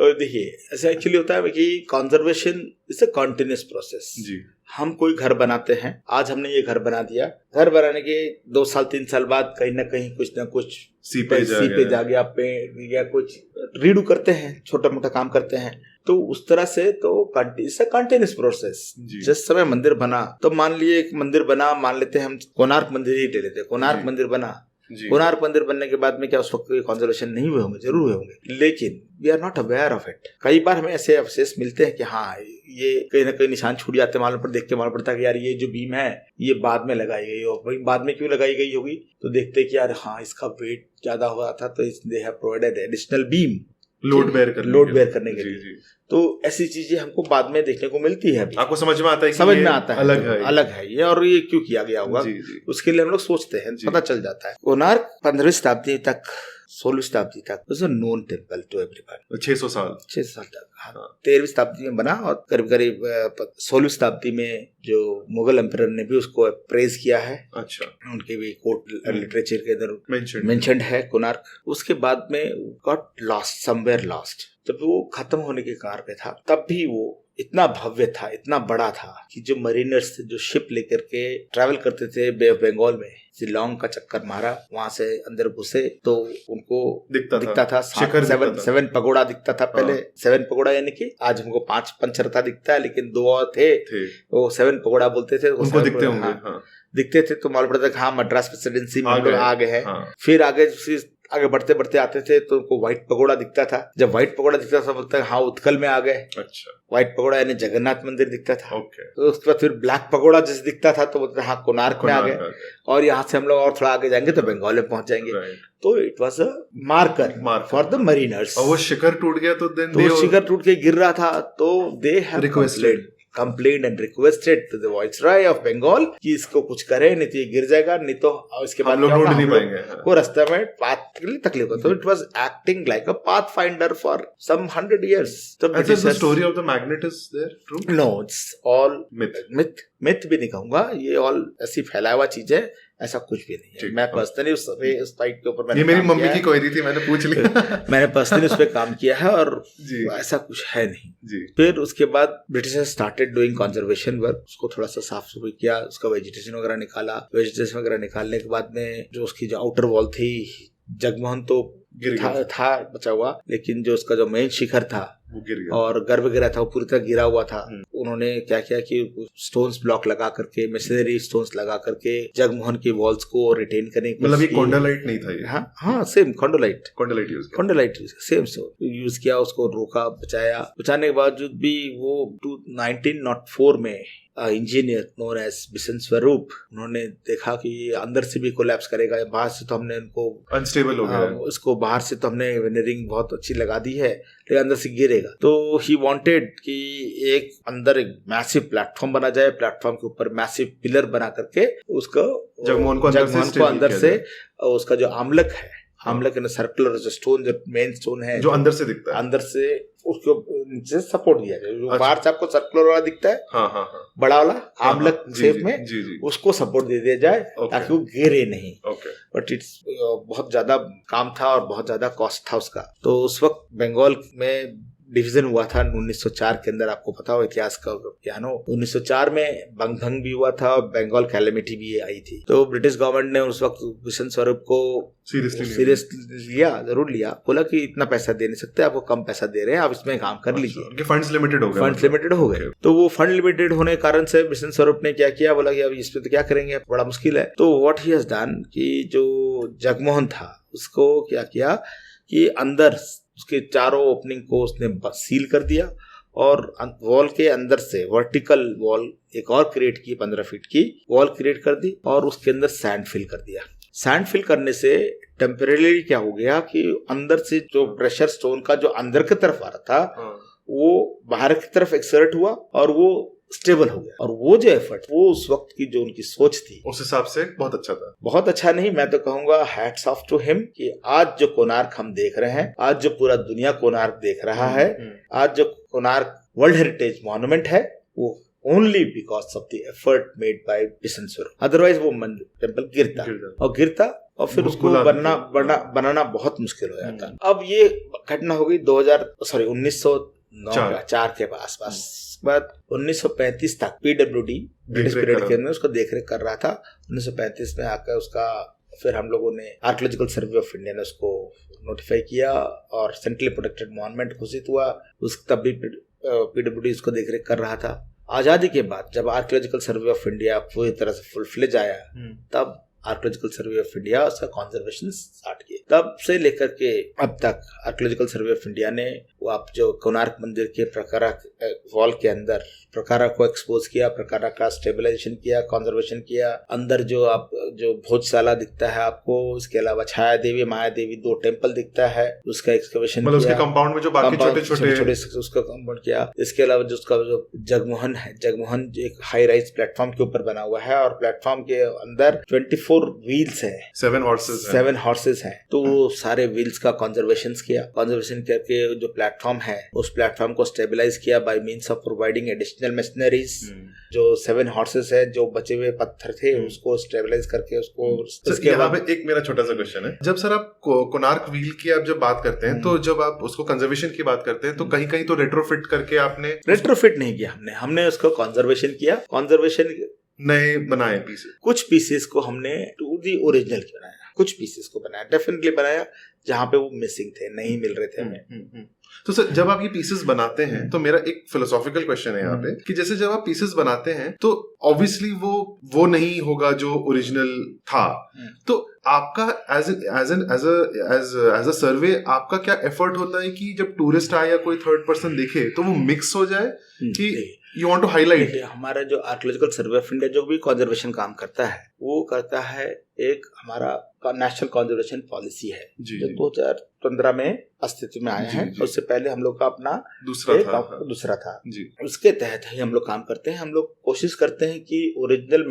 और देखिए ऐसा एक्चुअली होता है कि conservation is a continuous process. जी, हम कोई घर बनाते हैं, आज हमने ये घर बना दिया, घर बनाने के 2 साल 3 साल बाद कहीं ना कहीं कुछ ना कुछ सीपेज आ गया, पेड़ या कुछ रीडू करते हैं, छोटा मोटा काम करते हैं। तो उस तरह से तो कंटिन्यूस प्रोसेस। जिस समय मंदिर बना, तो मान लिए एक मंदिर बना, मान लेते हैं हम कोणार्क मंदिर ही ले लेते हैं, कोणार्क मंदिर बना, कोणार्क मंदिर बनने के बाद में क्या उस वक्त कंजर्वेशन नहीं हुए होंगे? जरूर हुए होंगे, लेकिन we are not aware of it. कई बार हमें ऐसे अवशेष मिलते हैं कि हाँ ये कहीं ना कहीं निशान छूट जाते, मालूम पर देख के मालूम पड़ता है कि यार ये जो बीम है ये बाद में लगाई गई हो। बाद में क्यों लगाई गई होगी? तो देखते हैं कि यार हाँ इसका वेट ज्यादा हुआ था, तो they have provided additional beam load bear करने के लिए। तो ऐसी चीजें हमको बाद में देखने को मिलती है। आपको समझ में आता है कि समझ में आता है अलग है ये, और ये क्यों किया गया होगा, उसके लिए हम लोग सोचते हैं, पता चल जाता है। कोणार्क 15वीं शताब्दी तक, 16वीं शताब्दी तक नोन टेम्पल टू एवरीवन, 600 साल तक। 13वीं शताब्दी में बना और करीब करीब 16वीं शताब्दी में जो मुगल एम्परर ने भी उसको प्रेज किया है। अच्छा, उनके भी कोर्ट लिटरेचर के अंदर मेंशन्ड है कोणार्क। उसके बाद में गॉट लॉस्ट, समवेयर लॉस्ट। जब वो खत्म होने के कार पे था, तब भी वो इतना भव्य था, इतना बड़ा था कि जो मरीनर्स थे, जो शिप लेकर के ट्रैवल करते थे बे ऑफ बंगाल में, शिलोंग का चक्कर मारा, वहां से अंदर घुसे तो उनको दिखता था 7 पगोड़ा दिखता था पहले। 7 पगोड़ा यानी कि आज हमको 5 पंचरता दिखता है, लेकिन 2 और थे वो 7 पगोड़ा बोलते थे, उनको दिखते होंगे। दिखते थे तो मालूम पड़ता था हाँ मद्रास प्रेसिडेंसी में आ गए हैं। फिर आगे बढ़ते बढ़ते आते थे तो उनको व्हाइट पगोड़ा दिखता था। जब व्हाइट पगोड़ा दिखता था बोलता है हाँ उत्कल में आ गए। अच्छा, व्हाइट पगोड़ा यानी जगन्नाथ मंदिर दिखता था। तो उसके बाद फिर ब्लैक पगोड़ा जैसे दिखता था तो बोलते हाँ कोणार्क में आ गए, और यहाँ से हम लोग और थोड़ा आगे जाएंगे तो बंगाल में पहुंच जाएंगे। तो it was a marker for the mariners. और वो शिखर टूट गया तो शिखर टूट के गिर रहा था, तो they have complained and requested to the Viceroy of Bengal कि इसको कुछ करे, नहीं तो ये गिर जाएगा, नहीं तो इसके बाद हम लोग नहीं पाएंगे, को रास्ते में पाथ के लिए तकलीफ होता। तो it was acting like a pathfinder for some 100 years. So the story of the magnet is there true? No, it's all myth. Myth भी नहीं कहूंगा, ये ऑल ऐसी फैलाया हुआ चीज है, ऐसा कुछ भी नहीं है। मैं पर्सनली उस साइट के ऊपर, ये मेरी मम्मी की क्वेरी थी, मैंने पूछ लिया। मैंने पर्सनली उस पर काम किया है और ऐसा कुछ है नहीं जी। फिर उसके बाद British started doing conservation work, उसको थोड़ा सा साफ सुथरा किया, उसका वेजिटेशन वगैरह निकाला। वेजिटेशन वगैरह निकालने के बाद में जो उसकी जो आउटर वॉल थी, जगमोहन तो था बचा हुआ, लेकिन जो उसका जो मेन शिखर था वो गिर गया और गर्भगृह था वो पूरी तरह गिरा हुआ था। उन्होंने क्या किया कि स्टोन्स ब्लॉक लगा करके, मशीनरी स्टोन्स लगा करके जगमोहन की वॉल्स को रिटेन करने की, मतलब ये कॉन्डोलाइट नहीं था ये? हाँ सेम कॉन्डोलाइट यूज सेम यूज किया, उसको रोका, बचाने के बावजूद भी वो 1904 में इंजीनियर नोन एज बिशन स्वरूप, उन्होंने देखा कि ये अंदर से भी कोलैप्स करेगा, बाहर से तो हमने उनको अनस्टेबल हो गया है, उसको बाहर से तो हमने वेनरिंग बहुत अच्छी लगा दी है, लेकिन अंदर से गिरेगा। तो ही वांटेड कि एक अंदर एक मैसिव प्लेटफॉर्म बना जाए, प्लेटफॉर्म के ऊपर मैसिव पिलर बना करके उसको जगमोहन को अंदर से उसका जो आमलक है, आमलक इन सर्कुलर जो स्टोन, जो मेन स्टोन है जो अंदर से दिखता है, अंदर से उसको नीचे सपोर्ट दिया जाए। जो बाहर से आपको सर्कुलर वाला दिखता है, बड़ा वाला आमलक शेप में, उसको सपोर्ट दे दिया जाए ताकि वो गिरे नहीं। बट इट्स बहुत ज्यादा काम था और बहुत ज्यादा कॉस्ट था उसका। तो उस वक्त बंगाल में डिवीजन हुआ था 1904 के अंदर, आपको पता हो इतिहास का ज्ञान हो। 1904 में बंग भी हुआ था और बंगाल कैलेमिटी भी आई थी। तो ब्रिटिश गवर्नमेंट ने उस वक्त बिशन स्वरूप को सीरियस लिया, जरूर लिया, बोला कि इतना पैसा दे नहीं सकते, आपको कम पैसा दे रहे हैं, आप इसमें काम कर लीजिए। फंड्स लिमिटेड हो गए। तो वो फंड लिमिटेड होने के कारण से बिशन स्वरूप ने क्या किया, बोला कि अब इसमें तो क्या करेंगे, बड़ा मुश्किल है। तो व्हाट ही हैज डन कि जो जगमोहन था उसको क्या किया कि अंदर उसके चारों ओपनिंग को उसने सील कर दिया और वॉल के अंदर से वर्टिकल वॉल एक और क्रिएट की, 15 फीट की वॉल क्रिएट कर दी और उसके अंदर सैंड फिल कर दिया। सैंड फिल करने से टेम्परेरी क्या हो गया कि अंदर से जो प्रेशर स्टोन का जो अंदर की तरफ आ रहा था वो बाहर की तरफ एक्सर्ट हुआ और वो स्टेबल हो गया। और वो जो एफर्ट, वो उस वक्त की जो उनकी सोच थी, उस हिसाब से बहुत अच्छा था। बहुत अच्छा नहीं, मैं तो कहूंगा हैट्स ऑफ टू हिम कि आज जो कोणार्क हम देख रहे हैं, आज जो पूरा दुनिया कोणार्क देख रहा है, आज जो कोणार्क वर्ल्ड हेरिटेज मॉन्यूमेंट है, वो only because of the effort made by Bishan स्वरूप। अदरवाइज वो टेम्पल गिरता और फिर उसको बनाना बहुत मुश्किल हो जाता। अब ये घटना हो गई 1904 के आसपास। बाद 1935 तक पीडब्ल्यूडी ब्रिटिश पीरियड के अंदर उसको देखरेख कर रहा था। 1935 में आकर उसका फिर हम लोगों ने आर्कियोलॉजिकल सर्वे ऑफ इंडिया ने उसको नोटिफाई किया और सेंट्रली प्रोटेक्टेड मॉन्यूमेंट घोषित हुआ। उस तब भी पीडब्ल्यूडी उसको देखरेख कर रहा था। आजादी के बाद जब आर्कियोलॉजिकल सर्वे ऑफ इंडिया पूरी तरह से फुल फ्लेज आया, तब आर्कियोलॉजिकल सर्वे ऑफ इंडिया उसका कंजर्वेशन स्टार्ट किया। तब से लेकर के अब तक आर्कियोलॉजिकल सर्वे ऑफ इंडिया ने वो आप जो कोणार्क मंदिर के प्रकारा वॉल के अंदर प्रकारा को एक्सपोज किया, प्रकारा का स्टेबलाइजेशन किया, कंजर्वेशन किया। अंदर जो आप जो भोजशाला दिखता है आपको, उसके अलावा छाया देवी, माया देवी 2 टेम्पल दिखता है, उसका एक्सकवेशन किया। उसके कंपाउंड में जो बाकी छोटे-छोटे उसका कंपाउंड किया। इसके अलावा जो उसका जो जगमोहन है, जगमोहन एक हाई राइज प्लेटफॉर्म के ऊपर बना हुआ है और प्लेटफॉर्म के अंदर 24 व्हील्स है, 7 हॉर्सेस हैं। तो वो सारे व्हील्स का कंजर्वेशन किया। कंजर्वेशन करके जो प्लेटफॉर्म है उस प्लेटफॉर्म को स्टेबलाइज किया by means of providing additional machineries. जो 7 हॉर्सेस है, जो बचे हुए पत्थर थे उसको स्टेबलाइज करके उसको। इसके यहाँ पे एक मेरा छोटा सा क्वेश्चन है, जब सर आप कोणार्क व्हील की आप जब बात करते हैं तो जब आप उसको कंजर्वेशन की बात करते हैं तो कहीं कहीं तो रेट्रोफिट करके आपने रेट्रोफिट नहीं किया, हमने उसको कंजर्वेशन किया। कंजर्वेशन नए बनाए पीसेस, कुछ पीसेस को हमने टू दी ओरिजिनल बनाया, कुछ पीसेस को बनाया, डेफिनेटली बनाया जहां पे वो मिसिंग थे, नहीं मिल रहे थे हमें। तो सर जब आप ये पीसेस बनाते हैं तो मेरा एक फिलोसॉफिकल क्वेश्चन है यहाँ पे कि जैसे जब आप पीसेस बनाते हैं तो ऑब्वियसली वो नहीं होगा जो ओरिजिनल था। तो आपका एज अ सर्वे आपका क्या एफर्ट होता है कि जब टूरिस्ट आए या कोई थर्ड पर्सन देखे तो वो मिक्स हो जाए कि यू वांट टू हाईलाइट? हमारा जो आर्कियोलॉजिकल सर्वे ऑफ इंडिया जो भी कंजर्वेशन काम करता है वो करता है, एक हमारा नेशनल कंजर्वेशन पॉलिसी है जो 2015 में अस्तित्व में आया है। उससे पहले हम लोग का अपना दूसरा था जी। उसके तहत ही हम लोग काम करते हैं। हम लोग कोशिश करते हैं कि ओरिजिनल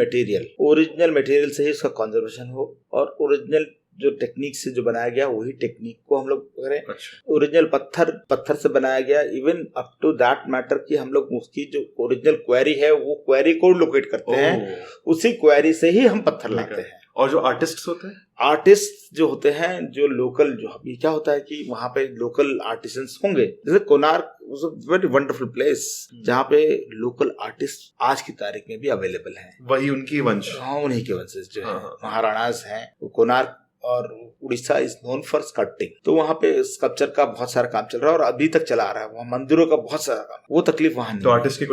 मटेरियल से ही उसका कंजर्वेशन हो और ओरिजिनल जो टेक्निक से जो बनाया गया वही टेक्निक को हम लोग करें। अच्छा। ओरिजिनल पत्थर से बनाया गया, even up to that matter कि हम लोग उसकी जो ओरिजिनल क्वेरी है वो क्वेरी को लोकेट करते हैं, उसी क्वेरी से ही हम पत्थर लाते हैं। और जो आर्टिस्ट होते हैं, आर्टिस्ट जो होते हैं, जो लोकल, जो अभी क्या होता है कि वहाँ पे लोकल आर्टिसंस होंगे, जैसे Konark was a very wonderful place जहाँ पे लोकल आर्टिस्ट आज की तारीख में भी अवेलेबल हैं। वही उनकी वंश, हाँ, उन्हीं के वंशज जो है महाराणाज हैं। कोणार्क और Orissa is known for sculpting, तो वहाँ पे स्कल्पचर का बहुत सारा काम चल रहा है और अभी तक चला आ रहा है। वहाँ मंदिरों का बहुत सारा काम, वो तकलीफ वहाँ नहीं। तो आर्टिस्ट की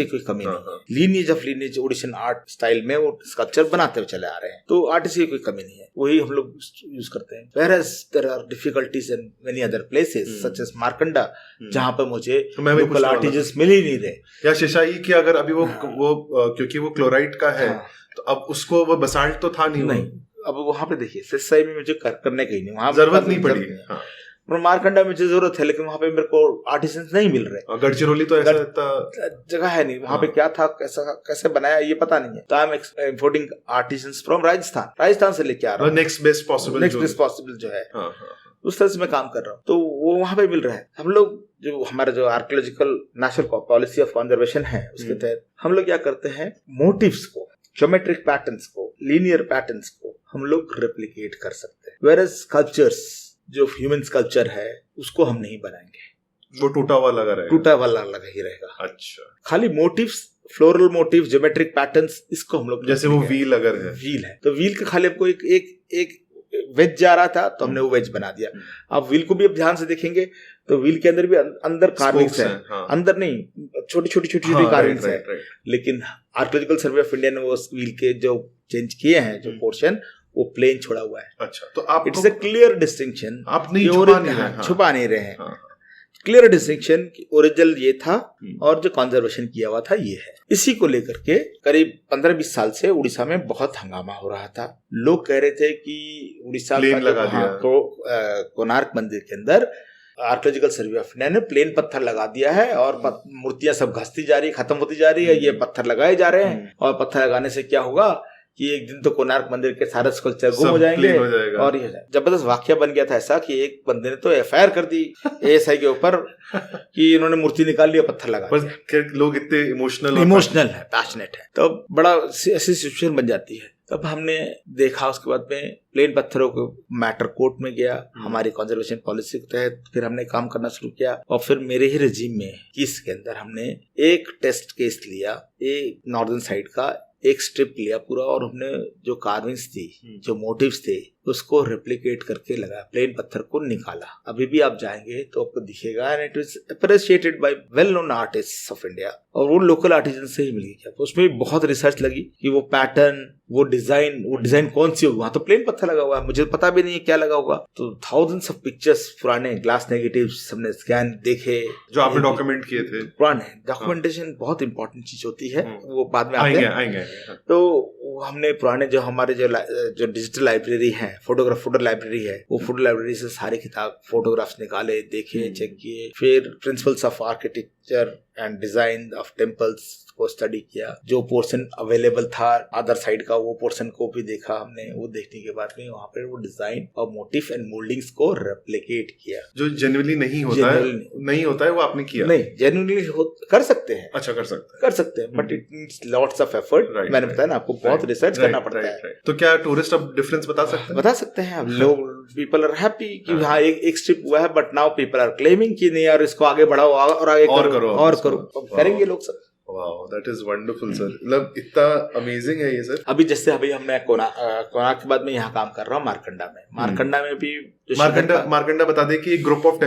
कोई कमी नहीं। लीनिएज ओडिशन आर्ट स्टाइल में वो स्कल्पचर बनाते हुए चले आ रहे हैं, तो आर्टिस्ट की कोई कमी नहीं है, वही हम लोग यूज करते हैं। Whereas there are difficulties in many other places such as Markanda, जहाँ पे मुझे लोकल आर्टिस्ट मिल ही नहीं रहे। या शेषाई की अगर अभी वो क्योंकि वो क्लोराइड का है, तो अब उसको वो बसाल्ट तो था नहीं। अब वहाँ पे देखिए सिरसाई में मुझे करने की नहीं, वहाँ जरूरत नहीं पड़ी। मारकंडा में मुझे जरूरत है, लेकिन वहाँ पे मेरे को आर्टिसंस नहीं मिल रहे। गढ़चिरौली तो ऐसा जगह है नहीं, वहाँ पे क्या था, कैसे बनाया ये पता नहीं है। तो I am importing artisans from Rajasthan से लेके आ रहा हूँ, नेक्स्ट बेस्ट पॉसिबल जो है उस तरह से मैं काम कर रहा हूँ, तो वो वहाँ पे मिल रहा है। हम लोग जो हमारा जो archaeological national policy of conservation है, उसके तहत हम लोग क्या करते हैं, मोटिव्स को, ज्योमेट्रिक पैटर्न्स को, लीनियर पैटर्न्स को हम लोग रेप्लिकेट कर सकते हैं। वेयर एज स्कल्पचर्स, जो ह्यूमन स्कल्पचर है, उसको हम नहीं बनाएंगे, वो टूटा हुआ लगा ही रहेगा। अच्छा, खाली motifs, floral motif, geometric patterns, इसको हम लोग, जैसे वो व्हील अगर है, व्हील है तो व्हील के खाली आपको एक वेज जा रहा था तो हमने वो वेज बना दिया। आप व्हील को भी अब ध्यान से देखेंगे तो व्हील के अंदर भी अंदर कार्विंग्स है, अंदर नहीं, छोटी कार्विंग्स है। लेकिन आर्कियोलॉजिकल सर्वे ऑफ इंडिया ने वो व्हील के जो चेंज किए हैं, जो पोर्शन, वो प्लेन छोड़ा हुआ है। अच्छा, तो आप इट्स अ क्लियर डिस्टिंक्शन, आप छुपा नहीं रहे हैं। क्लियर डिस्टिंक्शन कि ओरिजिनल ये था और जो कंजर्वेशन किया हुआ था ये है। इसी को लेकर के करीब 15-20 साल से उड़ीसा में बहुत हंगामा हो रहा था। लोग कह रहे थे कि उड़ीसा का कोणार्क मंदिर के अंदर आर्कियोलॉजिकल सर्वे ऑफ इंडिया ने प्लेन पत्थर लगा दिया है और मूर्तियां सब घसती जा रही, खत्म होती जा रही है, ये पत्थर लगाए जा रहे हैं। और पत्थर लगाने से क्या होगा कि एक दिन तो कोणार्क मंदिर के सारे स्कल्पचर गुम हो जाएंगे और ये जबरदस्त वाकया बन गया था ऐसा कि एक बंदे ने तो एफआईआर कर दी एएसआई के ऊपर कि इन्होंने मूर्ति निकाल लिया, पत्थर लगा दिया। लोग इतने इमोशनल है, पैशनेट है, तो बड़ा ऐसी सिचुएशन बन जाती है। तब हमने देखा, उसके बाद में प्लेन पत्थरों को मैटर कोर्ट में गया हमारी कंजर्वेशन पॉलिसी के तहत। फिर हमने काम करना शुरू किया और फिर मेरे ही रेजिम में केस के अंदर हमने एक टेस्ट केस लिया, एक नॉर्दर्न साइड का एक स्ट्रिप लिया पूरा, और हमने जो कार्विंग्स थी, जो मोटिव्स थे, उसको रेप्लिकेट करके लगाया, प्लेन पत्थर को निकाला। अभी भी आप जाएंगे तो आपको दिखेगा, and it is appreciated by well known artists of India, और वो लोकल आर्टिजन से ही मिल गया। तो उसमें बहुत रिसर्च लगी कि वो पैटर्न, वो डिजाइन कौन सी होगी। वहां तो प्लेन पत्थर लगा हुआ है, मुझे पता भी नहीं है क्या लगा होगा। तो थाउजेंड्स ऑफ पिक्चर्स, पुराने ग्लास नेगेटिव्स हमने स्कैन देखे, जो आपने डॉक्यूमेंट किए थे। पुराने डॉक्यूमेंटेशन बहुत इंपॉर्टेंट चीज होती है, वो बाद में आएंगे। तो हमने पुराने जो हमारे जो डिजिटल लाइब्रेरी है, फोटो लाइब्रेरी है, वो फोटो लाइब्रेरी से सारे किताब फोटोग्राफ्स निकाले, देखे, चेक किए। फिर principles of architecture and design of temples को स्टडी किया। जो पोर्शन अवेलेबल था अदर साइड का, वो पोर्शन को भी देखा हमने। वो देखने के बाद में वहाँ पर वो डिजाइन और मोटिफ एंड मोल्डिंग्स को रेप्लिकेट किया। जो जेन्युइनली नहीं होता है वो आपने किया। नहीं, जेन्युइनली कर सकते हैं। अच्छा, कर सकते हैं, but it needs lots of effort. मैंने बताया ना आपको, बहुत रिसर्च करना पड़ता है। तो क्या टूरिस्ट अब डिफरेंस बता सकते हैं? लोग, पीपल आर हैप्पी कि हाँ एक स्ट्रिप हुआ है, but now people are claiming कि नहीं यार, इसको आगे बढ़ाओ और आगे करो, करेंगे लोग सब। Wow, that is wonderful sir. मतलब इतना अमेजिंग है ये सर। अभी मैं कोणार्क के बाद में यहाँ काम कर रहा हूँ मारकंडा में भी। मारकंडा बता दे कि एक ग्रुप ऑफ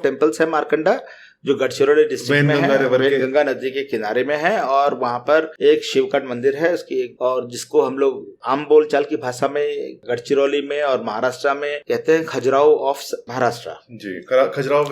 टेम्पल्स है मारकंडा, जो गढ़चिरौली डिस्ट्रिक्ट में है, गंगा नदी के किनारे में है। और वहाँ पर एक शिवकट मंदिर है उसकी, और जिसको हम लोग आम बोलचाल की भाषा में गढ़चिरौली में और महाराष्ट्र में कहते हैं खजुराहो ऑफ महाराष्ट्र जी, खजुराहो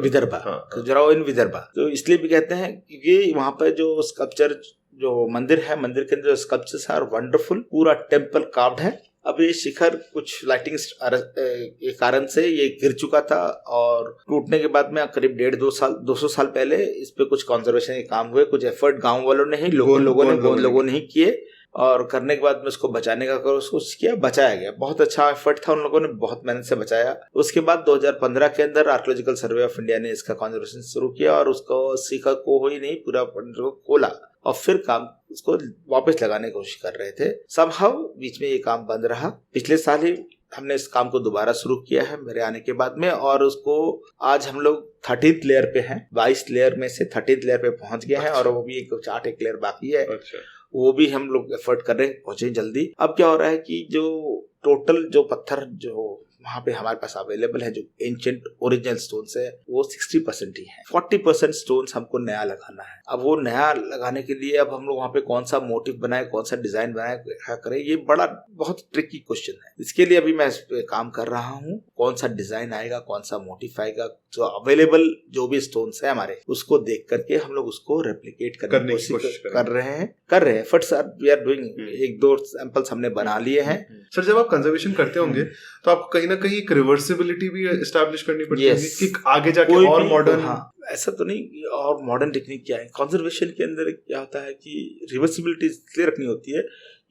विदर्भा, खजुराहो इन विदर्भा। तो इसलिए भी कहते हैं क्योंकि वहाँ पर जो स्कल्पचर, जो मंदिर के अंदर जो स्कल्पचर्स आर वंडरफुल, पूरा टेम्पल कार्व्ड है। अब ये शिखर कुछ लाइटिंग के कारण से ये गिर चुका था, और टूटने के बाद में करीब 200 साल पहले इस पे कुछ कंजर्वेशन के काम हुए। कुछ एफर्ट गांव वालों ने ही, लोगों ने ही किए, और करने के बाद में उसको बचाने का कोशिश किया, बचाया गया। बहुत अच्छा एफर्ट था, उन लोगों ने बहुत मेहनत से बचाया। उसके बाद 2015 के अंदर आर्कियोलॉजिकल सर्वे ऑफ इंडिया ने इसका कंजर्वेशन शुरू किया और उसको सीखा को ही नहीं, पूरा को खोला और फिर काम उसको वापस लगाने की कोशिश कर रहे थे। समहाउ बीच में ये काम बंद रहा। पिछले साल ही हमने इस काम को दोबारा शुरू किया है मेरे आने के बाद में, और उसको आज हम लोग 13th लेयर पे हैं। 22 लेयर में से 13th लेयर पे पहुंच गए हैं। और वो भी एक 8 लेयर बाकी है। वो भी हम लोग एफर्ट कर रहे हैं, पहुंचे जल्दी। अब क्या हो रहा है कि जो टोटल जो पत्थर जो वहाँ पे हमारे पास अवेलेबल है, जो एंशिएंट ओरिजिनल स्टोन्स है, वो 60% ही है। 40% स्टोन्स हमको नया लगाना है। अब वो नया लगाने के लिए अब हम लोग वहाँ पे कौन सा मोटिव बनाए, कौन सा डिजाइन बनाए, क्या करें, ये बड़ा बहुत ट्रिकी क्वेश्चन है। इसके लिए अभी मैं इस पे काम कर रहा हूँ। कौन सा डिजाइन आएगा, कौन सा मोटिव आएगा, जो अवेलेबल जो भी स्टोन्स है हमारे, उसको देख करके हम लोग उसको रेप्लिकेट करने की कोशिश कर रहे हैं। Efforts we are doing. 1-2 samples हमने बना लिए हैं। सर, जब आप कंजर्वेशन करते होंगे तो आप कहीं ना कहीं एक रिवर्सिबिलिटी भी एस्टैब्लिश करनी पड़ती है कि आगे जाके और मॉडर्न। हाँ, ऐसा तो नहीं। और मॉडर्न टेक्निक क्या है कंजर्वेशन के अंदर, क्या होता है कि रिवर्सिबिलिटी इसलिए रखनी होती है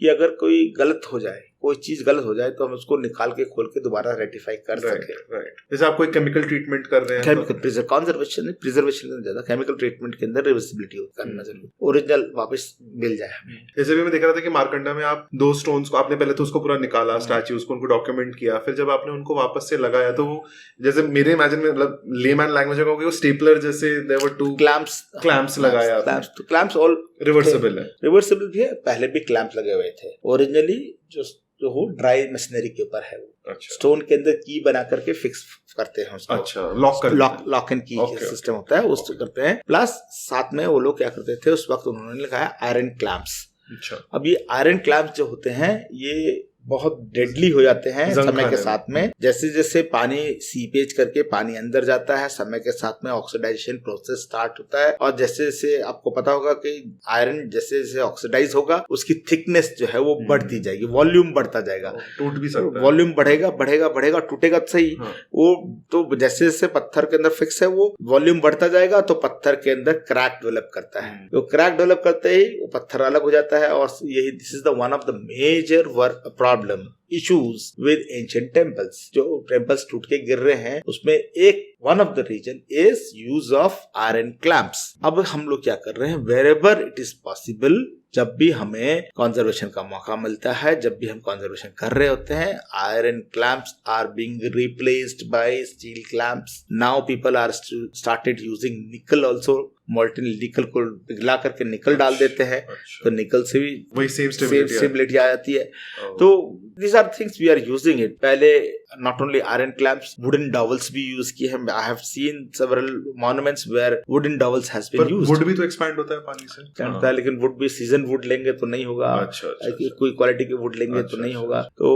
कि अगर कोई गलत हो जाए, कोई चीज गलत हो जाए, तो हम उसको निकाल के खोल के दोबारा रेटिफाई कर सके। राइट। जैसे आप कोई केमिकल ट्रीटमेंट कर रहे हैं, केमिकल कंजर्वेशन प्रिजर्वेशन ज्यादा, केमिकल ट्रीटमेंट के अंदर रिवर्सिबिलिटी करना जरूरी, ओरिजिनल वापस मिल जाए हमें। जैसे भी मैं देख रहा था कि मारकंडा में आप 2 स्टोन्स को आपने पहले तो उसको पूरा निकाला, स्टैच्यूज को, उनको डॉक्यूमेंट किया, फिर जब आपने उनको वापस से लगाया तो वो जैसे मेरे इमेजिन में, मतलब लेमैन लैंग्वेज में कहूंगा, वो स्टेपलर जैसे देयर वर 2 क्लैंप्स लगाया। क्लैंप्स ऑल रिवर्सिबल है। रिवर्सिबल भी है। पहले भी क्लैंप लगे हुए थे। ओरिजिनली जो हो ड्राई मशीनरी के ऊपर है वो। अच्छा। स्टोन के अंदर की बना करके फिक्स करते हैं उसको। अच्छा, लॉक एंड की सिस्टम होता है, उसको करते हैं। प्लस साथ में वो लोग क्या करते थे उस वक्त, उन्होंने लगाया आयरन क्लैंप्स। अच्छा। अब ये आयरन क्लैंप्स जो होते हैं, ये बहुत डेडली हो जाते हैं समय के साथ में। जैसे जैसे पानी सीपेज करके पानी अंदर जाता है, समय के साथ में ऑक्सीडाइजेशन प्रोसेस स्टार्ट होता है। और जैसे जैसे आपको पता होगा कि आयरन जैसे जैसे ऑक्सीडाइज होगा, उसकी थिकनेस जो है वो बढ़ती जाएगी, वॉल्यूम बढ़ता जाएगा। टूट भी सकता है, वॉल्यूम बढ़ेगा, टूटेगा तो सही। हाँ। वो तो जैसे जैसे पत्थर के अंदर फिक्स है, वो वॉल्यूम बढ़ता जाएगा, तो पत्थर के अंदर क्रैक डेवलप करता है। तो क्रैक डेवलप करते ही वो पत्थर अलग हो जाता है। और यही this is the one of the major problem issues with ancient temples. जो टेम्पल्स टूट के गिर रहे हैं, उसमें एक one of the reason is use of iron clamps. अब हम लोग क्या कर रहे हैं, वेरेवर इट इज पॉसिबल, जब भी हमें कंजर्वेशन का मौका मिलता है, जब भी हम कंजर्वेशन कर रहे होते हैं, iron clamps are being replaced by steel clamps. Now people are started using nickel also. Molten nickel को पिघला करके निकल डाल देते हैं। तो निकल से भी वही सेम स्टेबिलिटी आ जाती है। तो these are things we are using it. पहले not only iron clamps, wooden dowels भी यूज किए हैं। I have seen several monuments where wooden dowels has been used. Would भी तो एक्सपैंड होता है पानी से, होता है, लेकिन वुड भी सीजन वुड लेंगे तो नहीं होगा। अच्छा। कोई क्वालिटी के वुड लेंगे तो नहीं होगा। तो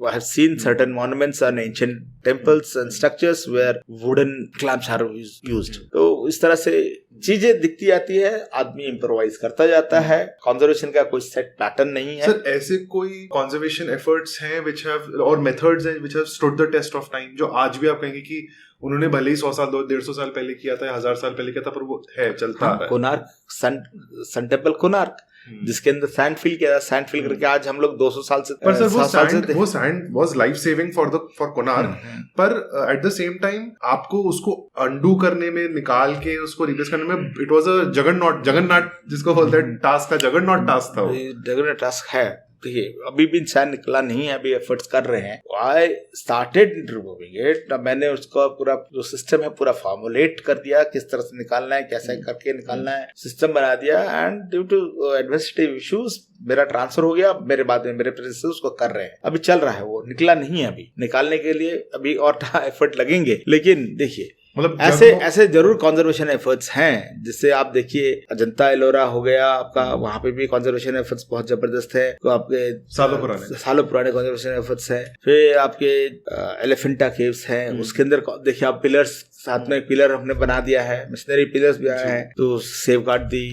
I have seen certain monuments and ancient temples and structures where wooden clamps are used. तो इस तरह से चीजें दिखती आती है, आदमी इम्प्रोवाइज करता जाता है। कंजर्वेशन का कोई सेट पैटर्न नहीं है। सर, ऐसे कोई कंजर्वेशन एफर्ट्स हैं which have और मेथड्स हैं which have stood the test of time, जो आज भी आप कहेंगे कि उन्होंने भले ही 100 साल 150 साल पहले किया था, 1000 साल पहले किया था, पर वो है, चलता आ रहा है। कोणार्क सन टेम्पल कोणार्क, जिसके अंदर सैंड फिल किया था, सैंड फिल करके आज हम लोग 200 साल से। पर सर वो sand was life saving for Konark. पर एट द सेम टाइम आपको उसको अंडू करने में, निकाल के उसको रिप्लेस करने में, इट वाज अ जगन्नाथ जिसको बोलते हैं टास्क का, जगन्नाथ टास्क था। जगन्नाथ टास्क है। देखिए, अभी भी इंसान निकला नहीं है, अभी एफर्ट्स कर रहे हैं। I started removing it. मैंने उसका पूरा जो सिस्टम है पूरा फॉर्मुलेट कर दिया, किस तरह से निकालना है, कैसे करके निकालना है, सिस्टम बना दिया। And due to administrative issues मेरा ट्रांसफर हो गया। मेरे बाद में मेरे प्रिंसिपल उसको कर रहे हैं, अभी चल रहा है, वो निकला नहीं है। अभी निकालने के लिए अभी और एफर्ट लगेंगे। लेकिन देखिए, मतलब ऐसे जरूर कंजर्वेशन एफर्ट्स हैं। जिससे आप देखिए, अजंता एलोरा हो गया आपका, वहां पे भी कंजर्वेशन एफर्ट्स बहुत जबरदस्त है। तो आपके सालों पुराने कंजर्वेशन एफर्ट्स है। फिर आपके एलिफेंटा केव्स हैं, उसके अंदर देखिए आप पिलर्स, साथ में पिलर हमने बना दिया है, मिशनरी पिलर्स भी आए हैं, तो सेव गार्ड दी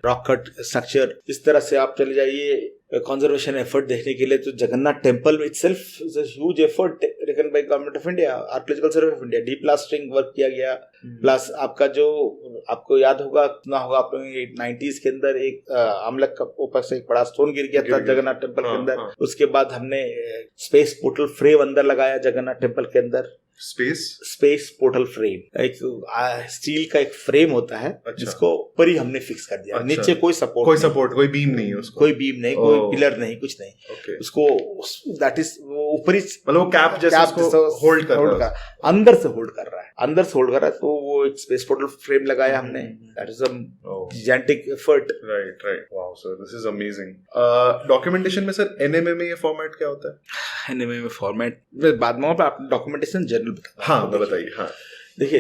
रॉक कट स्ट्रक्चर। इस तरह से आप चले जाइए, कंजर्वेशन एफर्ट देखने के लिए, तो जगन्नाथ टेम्पल में itself is a huge effort taken by government of India, archaeological survey of India, deplastering work किया गया। प्लस आपका जो आपको याद होगा ना होगा, आप 90s के अंदर एक आमलक का ऊपर से एक बड़ा स्टोन गिर गया था जगन्नाथ टेम्पल के अंदर। उसके बाद हमने स्पेस पोर्टल फ्रेम अंदर लगाया जगन्नाथ टेम्पल के अंदर। स्पेस पोर्टल फ्रेम एक स्टील का एक फ्रेम होता है, जिसको ऊपर ही हमने फिक्स कर दिया। नीचे कोई सपोर्ट कोई बीम नहीं है उसको, कोई बीम नहीं, कोई पिलर नहीं, कुछ नहीं। उसको दैट इज ऊपर ही मतलब वो कैप जैसे होल्ड कर रहा है, अंदर से होल्ड कर रहा है, तो वो एक स्पेस पोर्टल फ्रेम लगाया हमने। That is a gigantic effort. Right. Wow, sir, this is amazing. Documentation में सर NMA में ये फॉर्मेट क्या होता है? NMA में फॉर्मेट बाद में आप डॉक्यूमेंटेशन जनरल बताइए। हाँ, देखिए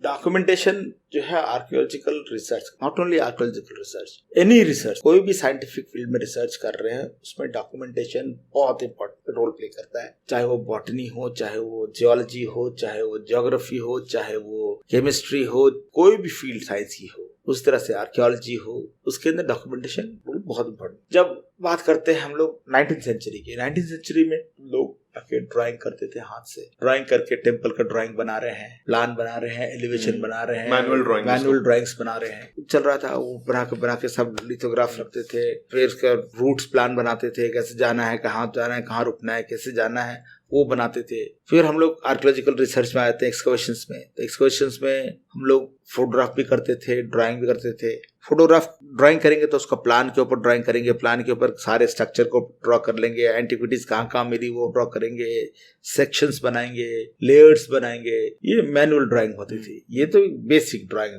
डॉक्यूमेंटेशन जो है archaeological research, not only archaeological research, any research, कोई भी साइंटिफिक फील्ड में रिसर्च कर रहे हैं उसमें डॉक्यूमेंटेशन बहुत इंपॉर्टेंट रोल प्ले करता है। चाहे वो बॉटनी हो, चाहे वो जियोलॉजी हो, चाहे वो ज्योग्राफी हो, चाहे वो केमिस्ट्री हो, कोई भी फील्ड साइंस की हो, उस तरह से आर्कियोलॉजी हो, उसके अंदर डॉक्यूमेंटेशन बहुत इंपॉर्टेंट। जब बात करते हैं हम लोग 19th सेंचुरी में लोग आके ड्राइंग करते थे, हाथ से ड्राइंग करके टेम्पल का ड्राइंग बना रहे हैं, प्लान बना रहे हैं, एलिवेशन बना रहे हैं, मैनुअल ड्राइंग्स बना रहे हैं, चल रहा था। वो बना के सब लिथोग्राफ रखते थे, फिर उसका रूट्स प्लान बनाते थे, कैसे जाना है, कहाँ जाना है, कहाँ रुकना है, कैसे जाना है, वो बनाते थे। फिर हम लोग आर्कियोलॉजिकल रिसर्च में आए थे, एक्सकवेशंस में। तो एक्सकवेशंस में हम लोग फोटोग्राफ भी करते थे, ड्राइंग भी करते थे। फोटोग्राफ ड्राइंग करेंगे तो उसका प्लान के ऊपर ड्राइंग करेंगे, प्लान के ऊपर सारे स्ट्रक्चर को ड्रॉ कर लेंगे, एंटिक्विटीज कहाँ मिली वो ड्रॉ करेंगे, सेक्शंस बनाएंगे, लेयर्स बनाएंगे। ये मैनुअल ड्राइंग होती थी, ये तो बेसिक ड्राइंग।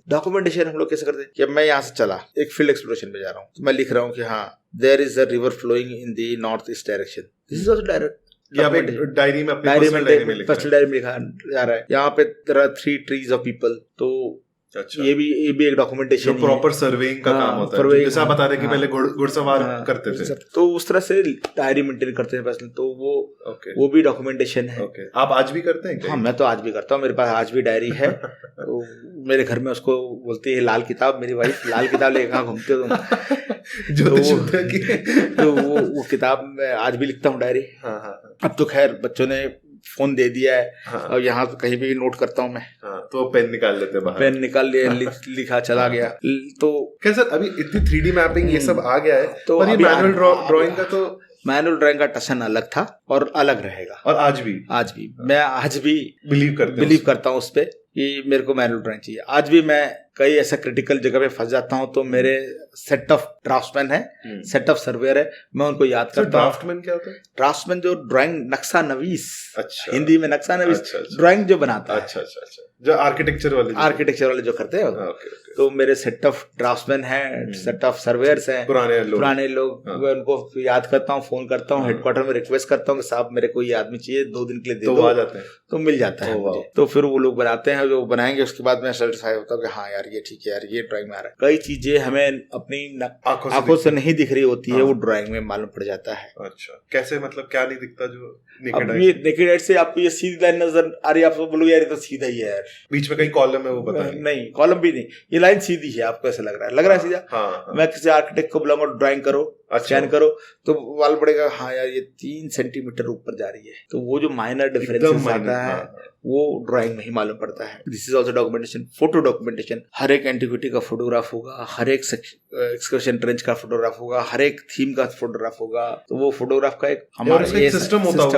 डॉक्यूमेंटेशन हम लोग कैसे करते हैं कि मैं यहाँ से चला, एक फील्ड एक्सप्लोरेशन में जा रहा हूँ, तो मैं लिख रहा हूँ कि हाँ there is a river flowing in the north east direction, this is also direct diary में पर्सनल डायरी में लिखा जा रहा है। यहाँ पे there are 3 trees of people, तो ये भी एक डॉक्यूमेंटेशन, प्रॉपर सर्वेइंग का काम होता है। जैसे आप बता रहे कि पहले घुड़सवार करते थे, तो उस तरह से डायरी मेंटेन करते हैं पर्सनल, तो वो भी डॉक्यूमेंटेशन है। आप आज भी करते हैं? हाँ, मैं तो आज भी करता हूँ, मेरे पास आज भी डायरी है। मेरे घर में उसको बोलती है लाल किताब, मेरी वाइफ, लाल किताब लेके कहाँ घूमते हो तुम? तो वो किताब में आज भी लिखता हूँ डायरी। अब तो खैर बच्चों ने फोन दे दिया है, और यहाँ तो कहीं भी नोट करता हूँ मैं। तो पेन निकाल लेते हैं बाहर, पेन निकाल लिया, लिखा चला गया। तो क्या सर अभी इतनी 3D मैपिंग ये सब आ गया है, तो पर ये मैनुअल ड्राइंग का, तो मैनुअल ड्राइंग का टशन अलग था और अलग रहेगा। और आज भी मैं आज भी बिलीव करता हूँ उस पे कि मेरे को मैनुअल ड्राइंग चाहिए। आज भी मैं कई ऐसा क्रिटिकल जगह पे फंस जाता हूँ, तो मेरे सेट ऑफ ड्राफ्ट्समैन है, सेट ऑफ सर्वेयर है, मैं उनको याद करता हूँ। ड्राफ्ट्समैन क्या होता है? ड्राफ्ट्समैन जो ड्राइंग नक्शा नवीस, हिंदी में नक्शा नवीस, ड्राइंग जो बनाता है, जो आर्किटेक्चर वाले जो करते हैं। तो मेरे सेट ऑफ ड्राफ्ट्समैन हैं, सेट ऑफ सर्वेयर्स हैं, पुराने लोग, मैं उनको याद करता हूँ, फोन करता हूँ, हेडक्वार्टर में रिक्वेस्ट करता हूँ कि साहब मेरे को ये आदमी चाहिए, 2 दिन के लिए दे दो, आ जाते हैं, तो मिल जाता है मुझे। तो फिर वो लोग बनाते हैं, जो बनाएंगे, उसके बाद मैं सेटिस्फाई होता हूँ कि हाँ यार ये ठीक है यार, ये ड्राइंग में आ रहा है। कई चीजें हमें अपनी आंखों से नहीं दिख रही होती है, वो ड्राइंग में मालूम पड़ जाता है। अच्छा, कैसे? मतलब क्या नहीं दिखता? जो नेकेड आइज से आपको ये सीधी लाइन नजर आ रही है, आप बोलोगे यार ये तो सीधा ही है यार, बीच में कहीं कॉलम है वो पता नहीं, कॉलम भी नहीं, ये लाइन सीधी है, आपको ऐसा लग रहा है सीधा। मैं किसी आर्किटेक्ट को बुलाऊंगा, ड्राइंग करो, स्कैन करो, तो मालूम पड़ेगा हाँ यार ये 3 सेंटीमीटर ऊपर जा रही है। तो वो जो माइनर डिफरेंसेस आता है वो ड्राइंग में ही मालूम पड़ता है। This is also documentation, photo documentation. हर एक एंटिक्विटी का फोटोग्राफ होगा, हर एक एक्सकर्शन ट्रेंच का फोटोग्राफ होगा, हर एक थीम का फोटोग्राफ होगा। तो वो फोटोग्राफ का एक हमारा सिस्टम होता है,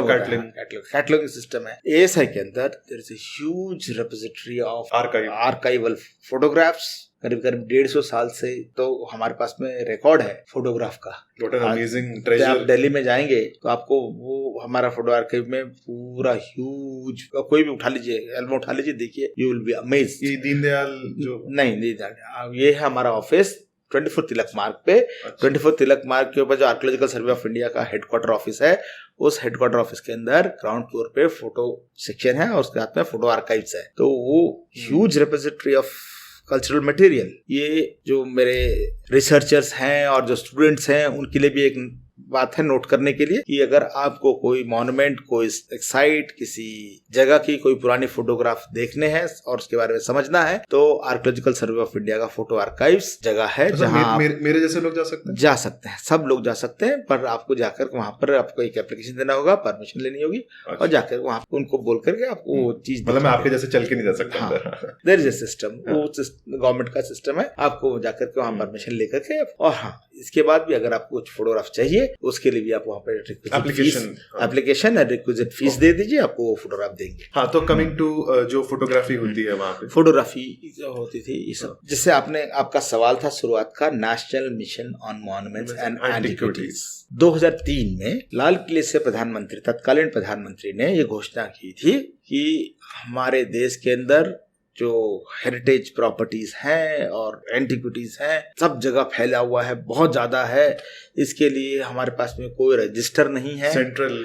कैटलॉगिंग सिस्टम है। एएसआई के अंदर there is a huge repository of archival photographs, करीब 150 साल से तो हमारे पास में रिकॉर्ड है फोटोग्राफ का। आप दिल्ली में जाएंगे तो आपको वो हमारा फोटो आर्काइव में पूरा ह्यूज, कोई भी उठा लीजिए, एल्बम उठा लीजिए, देखिए, यू विल बी अमेज्ड। ये दीनदयाल जो नहीं, दीनदयाल, ये है हमारा ऑफिस 24 तिलक मार्ग पे। 24 तिलक मार्ग के ऊपर जो आर्कियोलॉजिकल सर्वे ऑफ इंडिया का हेडक्वार्टर ऑफिस है, उस हेडक्वार्टर ऑफिस के अंदर ग्राउंड फ्लोर पे फोटो सेक्शन है और उसके हाथ में फोटो आर्काइव्स है। तो वो huge repository of cultural material, ये जो मेरे रिसर्चर्स हैं और जो स्टूडेंट्स हैं उनके लिए भी एक बात है नोट करने के लिए कि अगर आपको कोई मॉन्यूमेंट, कोई साइट, किसी जगह की कोई पुरानी फोटोग्राफ देखने हैं और उसके बारे में समझना है तो आर्कियोलॉजिकल सर्वे ऑफ इंडिया का फोटो आर्काइव्स जगह है जहां मेरे जैसे लोग जा सकते हैं। सब लोग जा सकते हैं, पर आपको जाकर वहां पर आपको एक एप्लीकेशन देना होगा, परमिशन लेनी होगी। अच्छा। और जाकर वहां उनको बोल करके आपको वो चीज, मतलब मैं आपके जैसे चल के नहीं जा सकता। देयर इज अ सिस्टम, वो गवर्नमेंट का सिस्टम है, आपको जाकर के वहां परमिशन लेकर के। और हाँ, इसके बाद भी अगर आपको कुछ फोटोग्राफ चाहिए उसके लिए भी आप वहाँ पे एप्लीकेशन और रिक्विजिट फीस दे दीजिए, आपको वो फोटोग्राफ देंगे। हाँ, तो कमिंग टू जो फोटोग्राफी होती है वहाँ पे, फोटोग्राफी होती थी ये सब। जिससे आपका सवाल था शुरुआत का, national mission on monuments and antiquities. 2003 में लाल किले से प्रधानमंत्री, तत्कालीन प्रधानमंत्री ने ये घोषणा की थी कि हमारे देश के अंदर जो हेरिटेज प्रॉपर्टीज हैं और एंटिक्विटीज हैं सब जगह फैला हुआ है, बहुत ज्यादा है। इसके लिए हमारे पास में कोई रजिस्टर नहीं है, सेंट्रल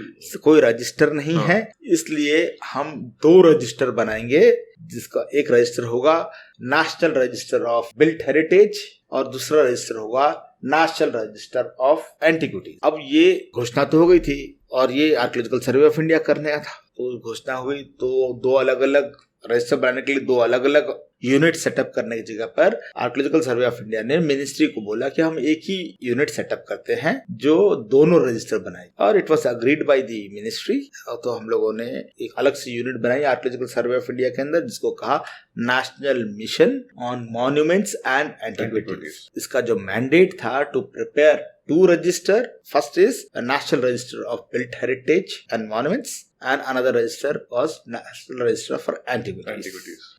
कोई रजिस्टर नहीं है। इसलिए हम 2 रजिस्टर बनाएंगे, जिसका एक रजिस्टर होगा national register of built heritage और दूसरा रजिस्टर होगा नेशनल रजिस्टर ऑफ एंटिक्विटीज। अब ये घोषणा तो हो गई थी और ये आर्कियोलॉजिकल सर्वे ऑफ इंडिया करने था, तो घोषणा हुई तो 2 अलग अलग रजिस्टर बनाने के लिए 2 अलग अलग यूनिट सेटअप करने की जगह पर आर्कियोलॉजिकल सर्वे ऑफ इंडिया ने मिनिस्ट्री को बोला कि हम एक ही यूनिट सेटअप करते हैं जो दोनों रजिस्टर बनाए, और it was agreed by the ministry. तो हम लोगों ने एक अलग सी यूनिट बनाई आर्कियोलॉजिकल सर्वे ऑफ इंडिया के अंदर, जिसको कहा national mission on monuments and antiquities. इसका जो मैंडेट था to prepare 2 register. First is a national register of built heritage and monuments, and another register was national register for antiquities.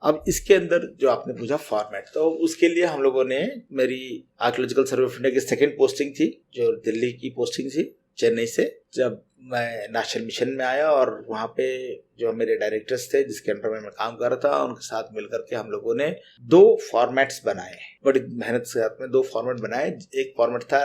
अब इसके अंदर जो आपने पूछा फॉर्मेट, तो उसके लिए हम लोगों ने, मेरी आर्कियोलॉजिकल सर्वे ऑफ इंडिया की 2nd पोस्टिंग थी, जो दिल्ली की पोस्टिंग थी चेन्नई से। जब मैं नेशनल मिशन में आया और वहाँ पे जो मेरे डायरेक्टर्स थे जिसके अंडर में मैं काम कर रहा था, उनके साथ मिलकर के हम लोगों ने 2 फॉर्मेट्स बनाए, बड़ी मेहनत से साथ में 2 फॉर्मेट बनाए। एक फॉर्मेट था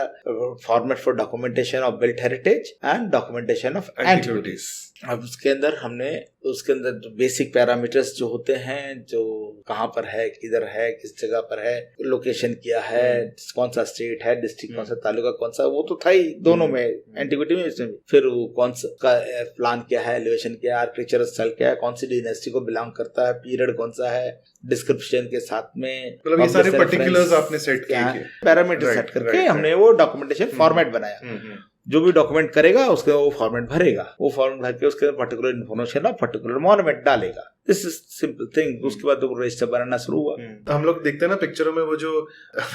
format for documentation of built heritage and documentation of antiquities. अब उसके अंदर बेसिक पैरामीटर्स जो होते हैं, जो कहाँ पर है, किधर है, किस जगह पर है, लोकेशन क्या है, कौन सा स्टेट है, डिस्ट्रिक्ट कौन सा, तालुका कौन सा, वो तो था ही दोनों में, एंटिक्विटी में, इसमें फिर वो कौन सा का प्लान क्या है, एलिवेशन क्या है, आर्किटेक्चर स्टाइल क्या है, कौन सी डायनेस्टी को बिलोंग करता है, पीरियड कौन सा है, डिस्क्रिप्शन के साथ में, मतलब ये सारे पर्टिकुलर्स आपने सेट किए, पैरामीटर सेट करके हमने वो डॉक्यूमेंटेशन फॉर्मेट बनाया। जो भी डॉक्यूमेंट करेगा उसके वो फॉर्मेट भरेगा, वो फॉर्मेट भर के उसके पर्टिकुलर इन्फॉर्मेशन और पर्टिकुलर मॉन्यूमेंट डालेगा। This is simple thing. उसके बाद तो रजिस्टर बनाना शुरू हुआ। हम लोग देखते हैं ना पिक्चरों में वो जो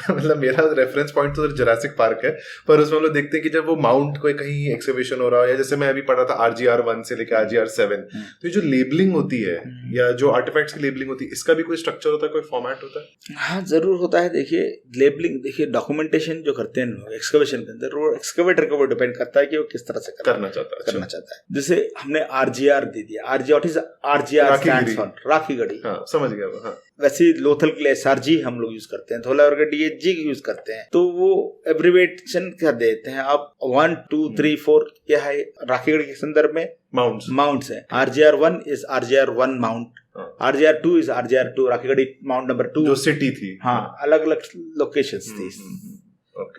मतलब मेरा रेफरेंस पॉइंट तो जुरासिक पार्क है, पर उसमें हम लोग देखते हैं कि जब वो माउंट कोई कहीं एक्सिबिशन हो रहा है, या जैसे मैं अभी पढ़ा था RGR1 से लेकर RGR7, तो ये जो लेबलिंग होती है या जो आर्टिफैक्ट्स की लेबलिंग होती है, इसका भी कोई स्ट्रक्चर होता है, कोई फॉर्मेट होता है? हाँ, जरूर होता है। देखिए लेबलिंग, देखिए डॉक्यूमेंटेशन जो करते हैं लोग एक्सकवेशन के अंदर, वो एक्सकवेटर के ऊपर डिपेंड करता है कि वो किस तरह से करना चाहता है। जैसे हमने RGR दे दिया, RGR stands for Rakhi Garhi. हाँ, समझ गया। हाँ। वैसे लोथल के लिए SRG हम लोग यूज करते हैं, धौलावीर का DHG यूज करते हैं, तो वो एब्रिविएशन क्या देते हैं आप, 1 2 3 4 क्या है राखीगढ़ी के संदर्भ में माउंट्स है। RGR1 is RGR1 mount, RGR2 is RGR2 Rakhigarhi mount number 2 जो सिटी थी। हाँ, अलग अलग लोकेशंस थी।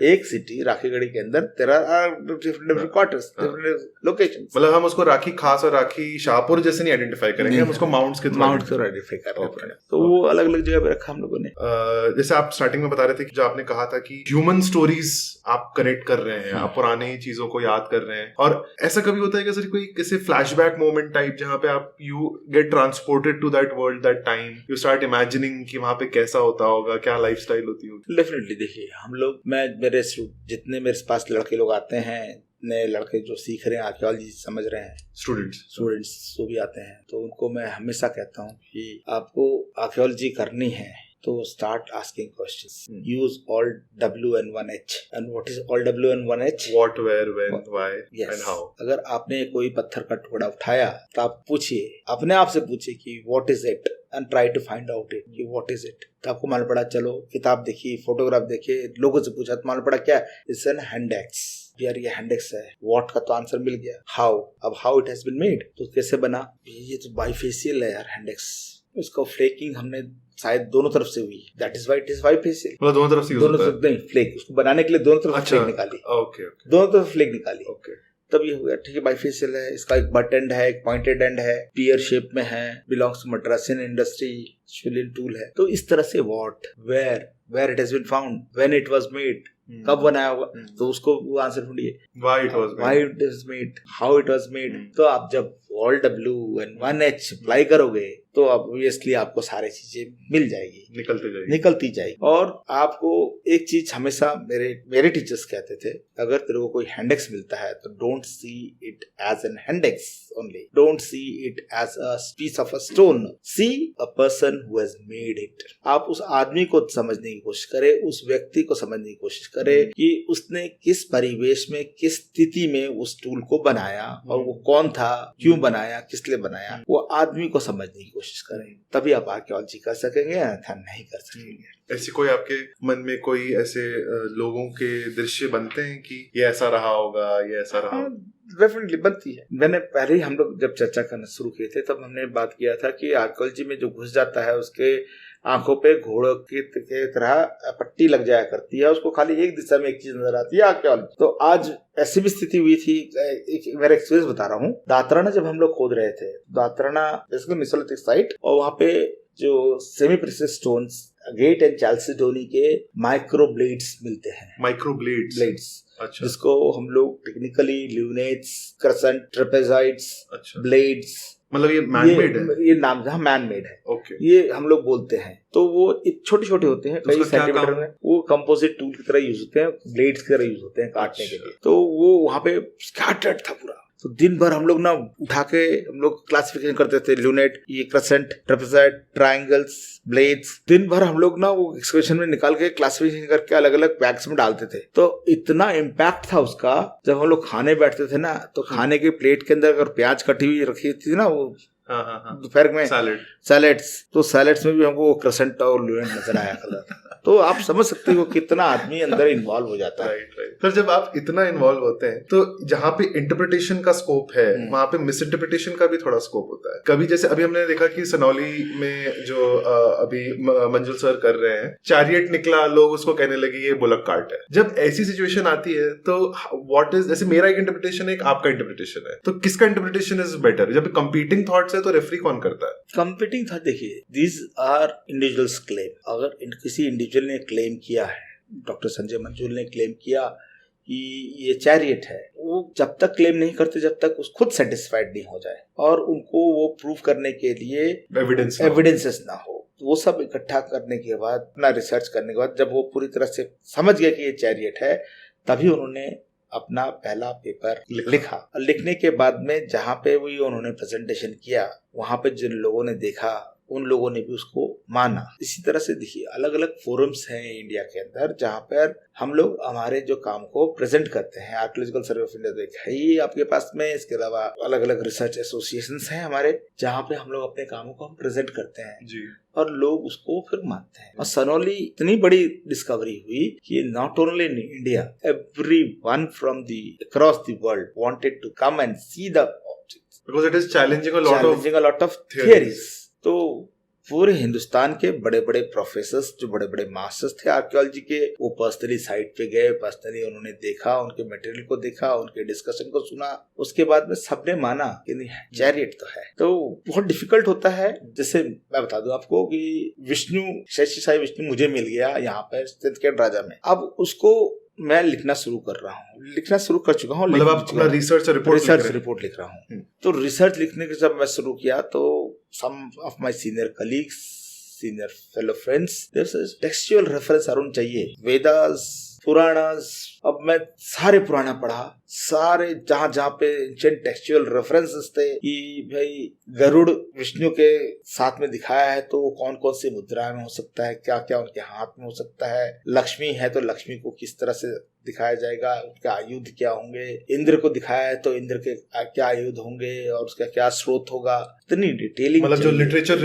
एक सिटी राखीगढ़ी के अंदर तेरा डिफरेंट क्वार्टर्स, डिफरेंट लोकेशन। मतलब हम उसको राखी खास और राखी शाहपुर जैसे नहीं आइडेंटिफाई करेंगे, हम उसको माउंट्स के थ्रू आइडेंटिफाई कर रहे हैं। तो वो अलग अलग जगह पे रखा हम लोगों ने। जैसे आप स्टार्टिंग में बता रहे थे कि जो आपने कहा था कि ह्यूमन स्टोरीज आप कनेक्ट कर रहे हैं, आप पुरानी चीजों को याद कर रहे हैं, और ऐसा कभी होता है कि सर कोई किसी फ्लैशबैक मोमेंट टाइप जहां पे आप you get transported to that world, that time, you start imagining कि वहां पे कैसा होता होगा, क्या लाइफस्टाइल होती होगी? डेफिनेटली। देखिए हम लोग, मेरे जितने मेरे पास लड़के लोग आते हैं, नए लड़के जो सीख रहे हैं, आर्कियोलॉजी समझ रहे हैं, स्टूडेंट्स जो भी आते हैं, तो उनको मैं हमेशा कहता हूँ कि आपको आर्कियोलॉजी करनी है तो start asking questions. Use all W and 1H. And what is all W and 1H? What, where, when, why, yes. and how. अगर आपने कोई पत्थर का टुकड़ा उठाया तो आप पूछिए, अपने आप से पूछिए कि what is it, and try to find out it कि what is it. तो आपको मालूम पड़ा, चलो किताब देखिए, फोटोग्राफ देखिए, लोगों से पूछा तो मालूम पड़ा क्या, it's an हैंडेक्स। यार ये हैंडेक्स है, what का तो आंसर मिल गया, how, अब how it has been made, तो कैसे बना, ये तो बाइफेशियल है यार हैंडेक्स, उसको फ्लेकिंग हमने शायद दोनों तरफ से हुई, that is why it is bifacial. मतलब दोनों तरफ से यूज होता है? नहीं, फ्लेक उसको बनाने के लिए दोनों तरफ अच्छा, फ्लेक निकाली। ओके ओके, दोनों तरफ फ्लेक निकाली, ओके। तब ये हो गया ठीक है बाइफेशियल है। इसका एक बट एंड है, एक पॉइंटेड एंड है, पियर शेप में है, बिलोंग्स टू मद्रासियन इंडस्ट्री, शिवलिन टूल है। तो इस तरह से what, where it has been found, when it was made, कब बनाया होगा, तो उसको वो आंसर ढूंढिए, why it was made, how it was made. तो आप जब all W and 1H apply करोगे तो ऑब्वियसली आपको सारी चीजें मिल जाएगी, निकलती जाएगी। और आपको एक चीज हमेशा मेरे टीचर्स कहते थे, अगर तेरे को कोई हैंडेक्स मिलता है तो don't see it as an handaxe only, don't see it as a piece of a stone, see a person who has made it. आप उस आदमी को समझने की कोशिश करें, उस व्यक्ति को समझने की कोशिश करें कि उसने किस परिवेश में, किस स्थिति में उस टूल को बनाया और वो कौन था, क्यों बनाया, किस लिए बनाया, वो आदमी को समझने की कोशिश करें, तभी आप आर्कियोलॉजी कर सकेंगे, अन्यथा नहीं कर सकेंगे। ऐसी कोई आपके मन में कोई ऐसे लोगों के दृश्य बनते हैं कि ये ऐसा रहा होगा, ये ऐसा रहा? डेफिनेटली बनती है। मैंने पहले ही, हम लोग जब चर्चा करना शुरू किए थे तब हमने बात किया था कि आर्कियोलॉजी में जो घुस जाता है उसके आंखों पे घोड़ों की तरह पट्टी लग जाया करती है, उसको खाली एक दिशा में एक चीज नजर आती है, आर्कियोलॉजी। तो आज ऐसी भी स्थिति हुई थी, मेरा एक्सपीरियंस बता रहा हूँ। दातराना जब हम लोग खोद रहे थे, दातराना बेसिकली मेसोलिथिक साइट, और वहाँ पे जो semi precious stones, agate and chalcedony के माइक्रो ब्लेड्स मिलते हैं, माइक्रो ब्लेड्स, अच्छा, जिसको हम लोग टेक्निकली ल्यूनेट्स, क्रेसेंट, ट्रेपेजाइट्स, अच्छा, ब्लेड्स, मतलब ये मैनमेड है, ये नाम जहाँ मैनमेड है, ओके, ये हम लोग बोलते हैं। तो वो छोटे छोटे होते हैं, कई सेंटीमीटर में, वो कंपोजिट टूल की तरह यूज होते हैं, ब्लेड्स की तरह यूज होते हैं काटने के लिए। तो वो वहाँ पे स्कैटर्ड था पूरा। तो दिन भर हम लोग ना उठा के हम लोग क्लासिफिकेशन करते थे, ल्यूनेट, ये क्रेसेंट, ट्रेपेजॉइड, ट्रायंगल्स, ब्लेड्स। दिन भर हम लोग ना वो एक्सकवेशन में निकाल के क्लासिफिकेशन करके अलग अलग पैक्स में डालते थे। तो इतना इम्पैक्ट था उसका, जब हम लोग खाने बैठते थे ना, तो खाने के प्लेट के अंदर अगर प्याज कटी हुई रखी थी ना, वो दोपहर में सैलेड्स, तो सैलेड्स में भी हमको वो क्रेसेंट और ल्यूनेट नजर आया करता था। तो आप समझ सकते हो कितना आदमी अंदर इन्वॉल्व हो जाता है। राइट। सर, जब आप इतना इन्वॉल्व होते हैं तो जहाँ पे इंटरप्रिटेशन का स्कोप है वहाँ पे मिस इंटरप्रिटेशन का भी थोड़ा स्कोप होता है। कभी जैसे अभी हमने देखा कि सनौली में जो अभी मंजुल सर कर रहे हैं, चैरियट निकला, लोग उसको कहने लगे ये बुलक कार्ट है। जब ऐसी सिचुएशन आती है तो व्हाट इज, जैसे मेरा एक इंटरप्रिटेशन है, एक आपका इंटरप्रिटेशन है, तो किसका इंटरप्रिटेशन इज बेटर? जब कंपीटिंग थॉट्स है तो रेफरी कौन करता है? कंपीटिंग थॉट, देखिए, दीज आर इंडिविजुअल्स क्लेम। अगर किसी इंडिविजुअल ने क्लेम किया है, डॉक्टर संजय मंजुल ने क्लेम किया कि ये चैरियट है, वो जब तक क्लेम नहीं करते जब तक उस खुद सेटिस्फाइड नहीं हो जाए और उनको वो प्रूव करने के लिए एविडेंसेस ना हो, वो सब इकट्ठा करने के बाद, अपना रिसर्च करने के बाद, जब वो पूरी तरह से समझ गए कि ये चैरियट है, तभी उन्होंने अपना पहला पेपर लिखा। लिखने के बाद में जहाँ पे भी उन्होंने प्रेजेंटेशन किया, वहाँ पे जिन लोगों ने देखा उन लोगों ने भी उसको माना। इसी तरह से देखिए, अलग अलग फोरम्स हैं इंडिया के अंदर जहाँ पर हम लोग हमारे जो काम को प्रेजेंट करते हैं। आर्कियोलॉजिकल सर्वे ऑफ इंडिया है ही आपके पास में, इसके अलावा अलग अलग रिसर्च एसोसिएशंस हैं हमारे, जहाँ पे हम लोग अपने कामों को हम प्रेजेंट करते हैं जी, और लोग उसको फिर मानते हैं। और सनौली इतनी बड़ी डिस्कवरी हुई कि not only in India, everyone from the across the world wanted to come and see the objects, because it is challenging a lot of theories. तो पूरे हिंदुस्तान के बड़े बड़े प्रोफेसर्स, जो बड़े बड़े मास्टर्स थे आर्कियोलॉजी के, वो पर्सनली साइट पे गए, पर्सनली उन्होंने देखा, उनके मटेरियल को देखा, उनके डिस्कशन को सुना। उसके बाद में सबने माना कि नहीं, चैरियट तो है। तो बहुत डिफिकल्ट होता है। जैसे मैं बता दूं आपको कि विष्णु, शेषी साई विष्णु मुझे मिल गया यहाँ पर सिंदखेड राजा में। अब उसको मैं लिखना शुरू कर रहा हूँ, लिखना शुरू कर चुका हूँ, मतलब आप अपना रिसर्च रिपोर्ट लिख रहा हूँ। तो रिसर्च लिखने के जब मैं शुरू किया तो some of my senior colleagues, senior fellow friends, there's a textual reference Arun चाहिए, वेदास, पुराणास। अब मैं सारे पुराना पढ़ा, सारे जहाँ जहाँ पे एंशिएंट टेक्सचुअल रेफरेंसेस थे कि भाई गरुड़ विष्णु के साथ में दिखाया है तो कौन कौन सी मुद्रा में हो सकता है, क्या क्या उनके हाथ में हो सकता है। लक्ष्मी है तो लक्ष्मी को किस तरह से दिखाया जाएगा, उनके आयुध क्या होंगे। इंद्र को दिखाया है तो इंद्र के क्या आयुध होंगे और उसका क्या स्रोत होगा। इतनी डिटेलिंग, मतलब जो लिटरेचर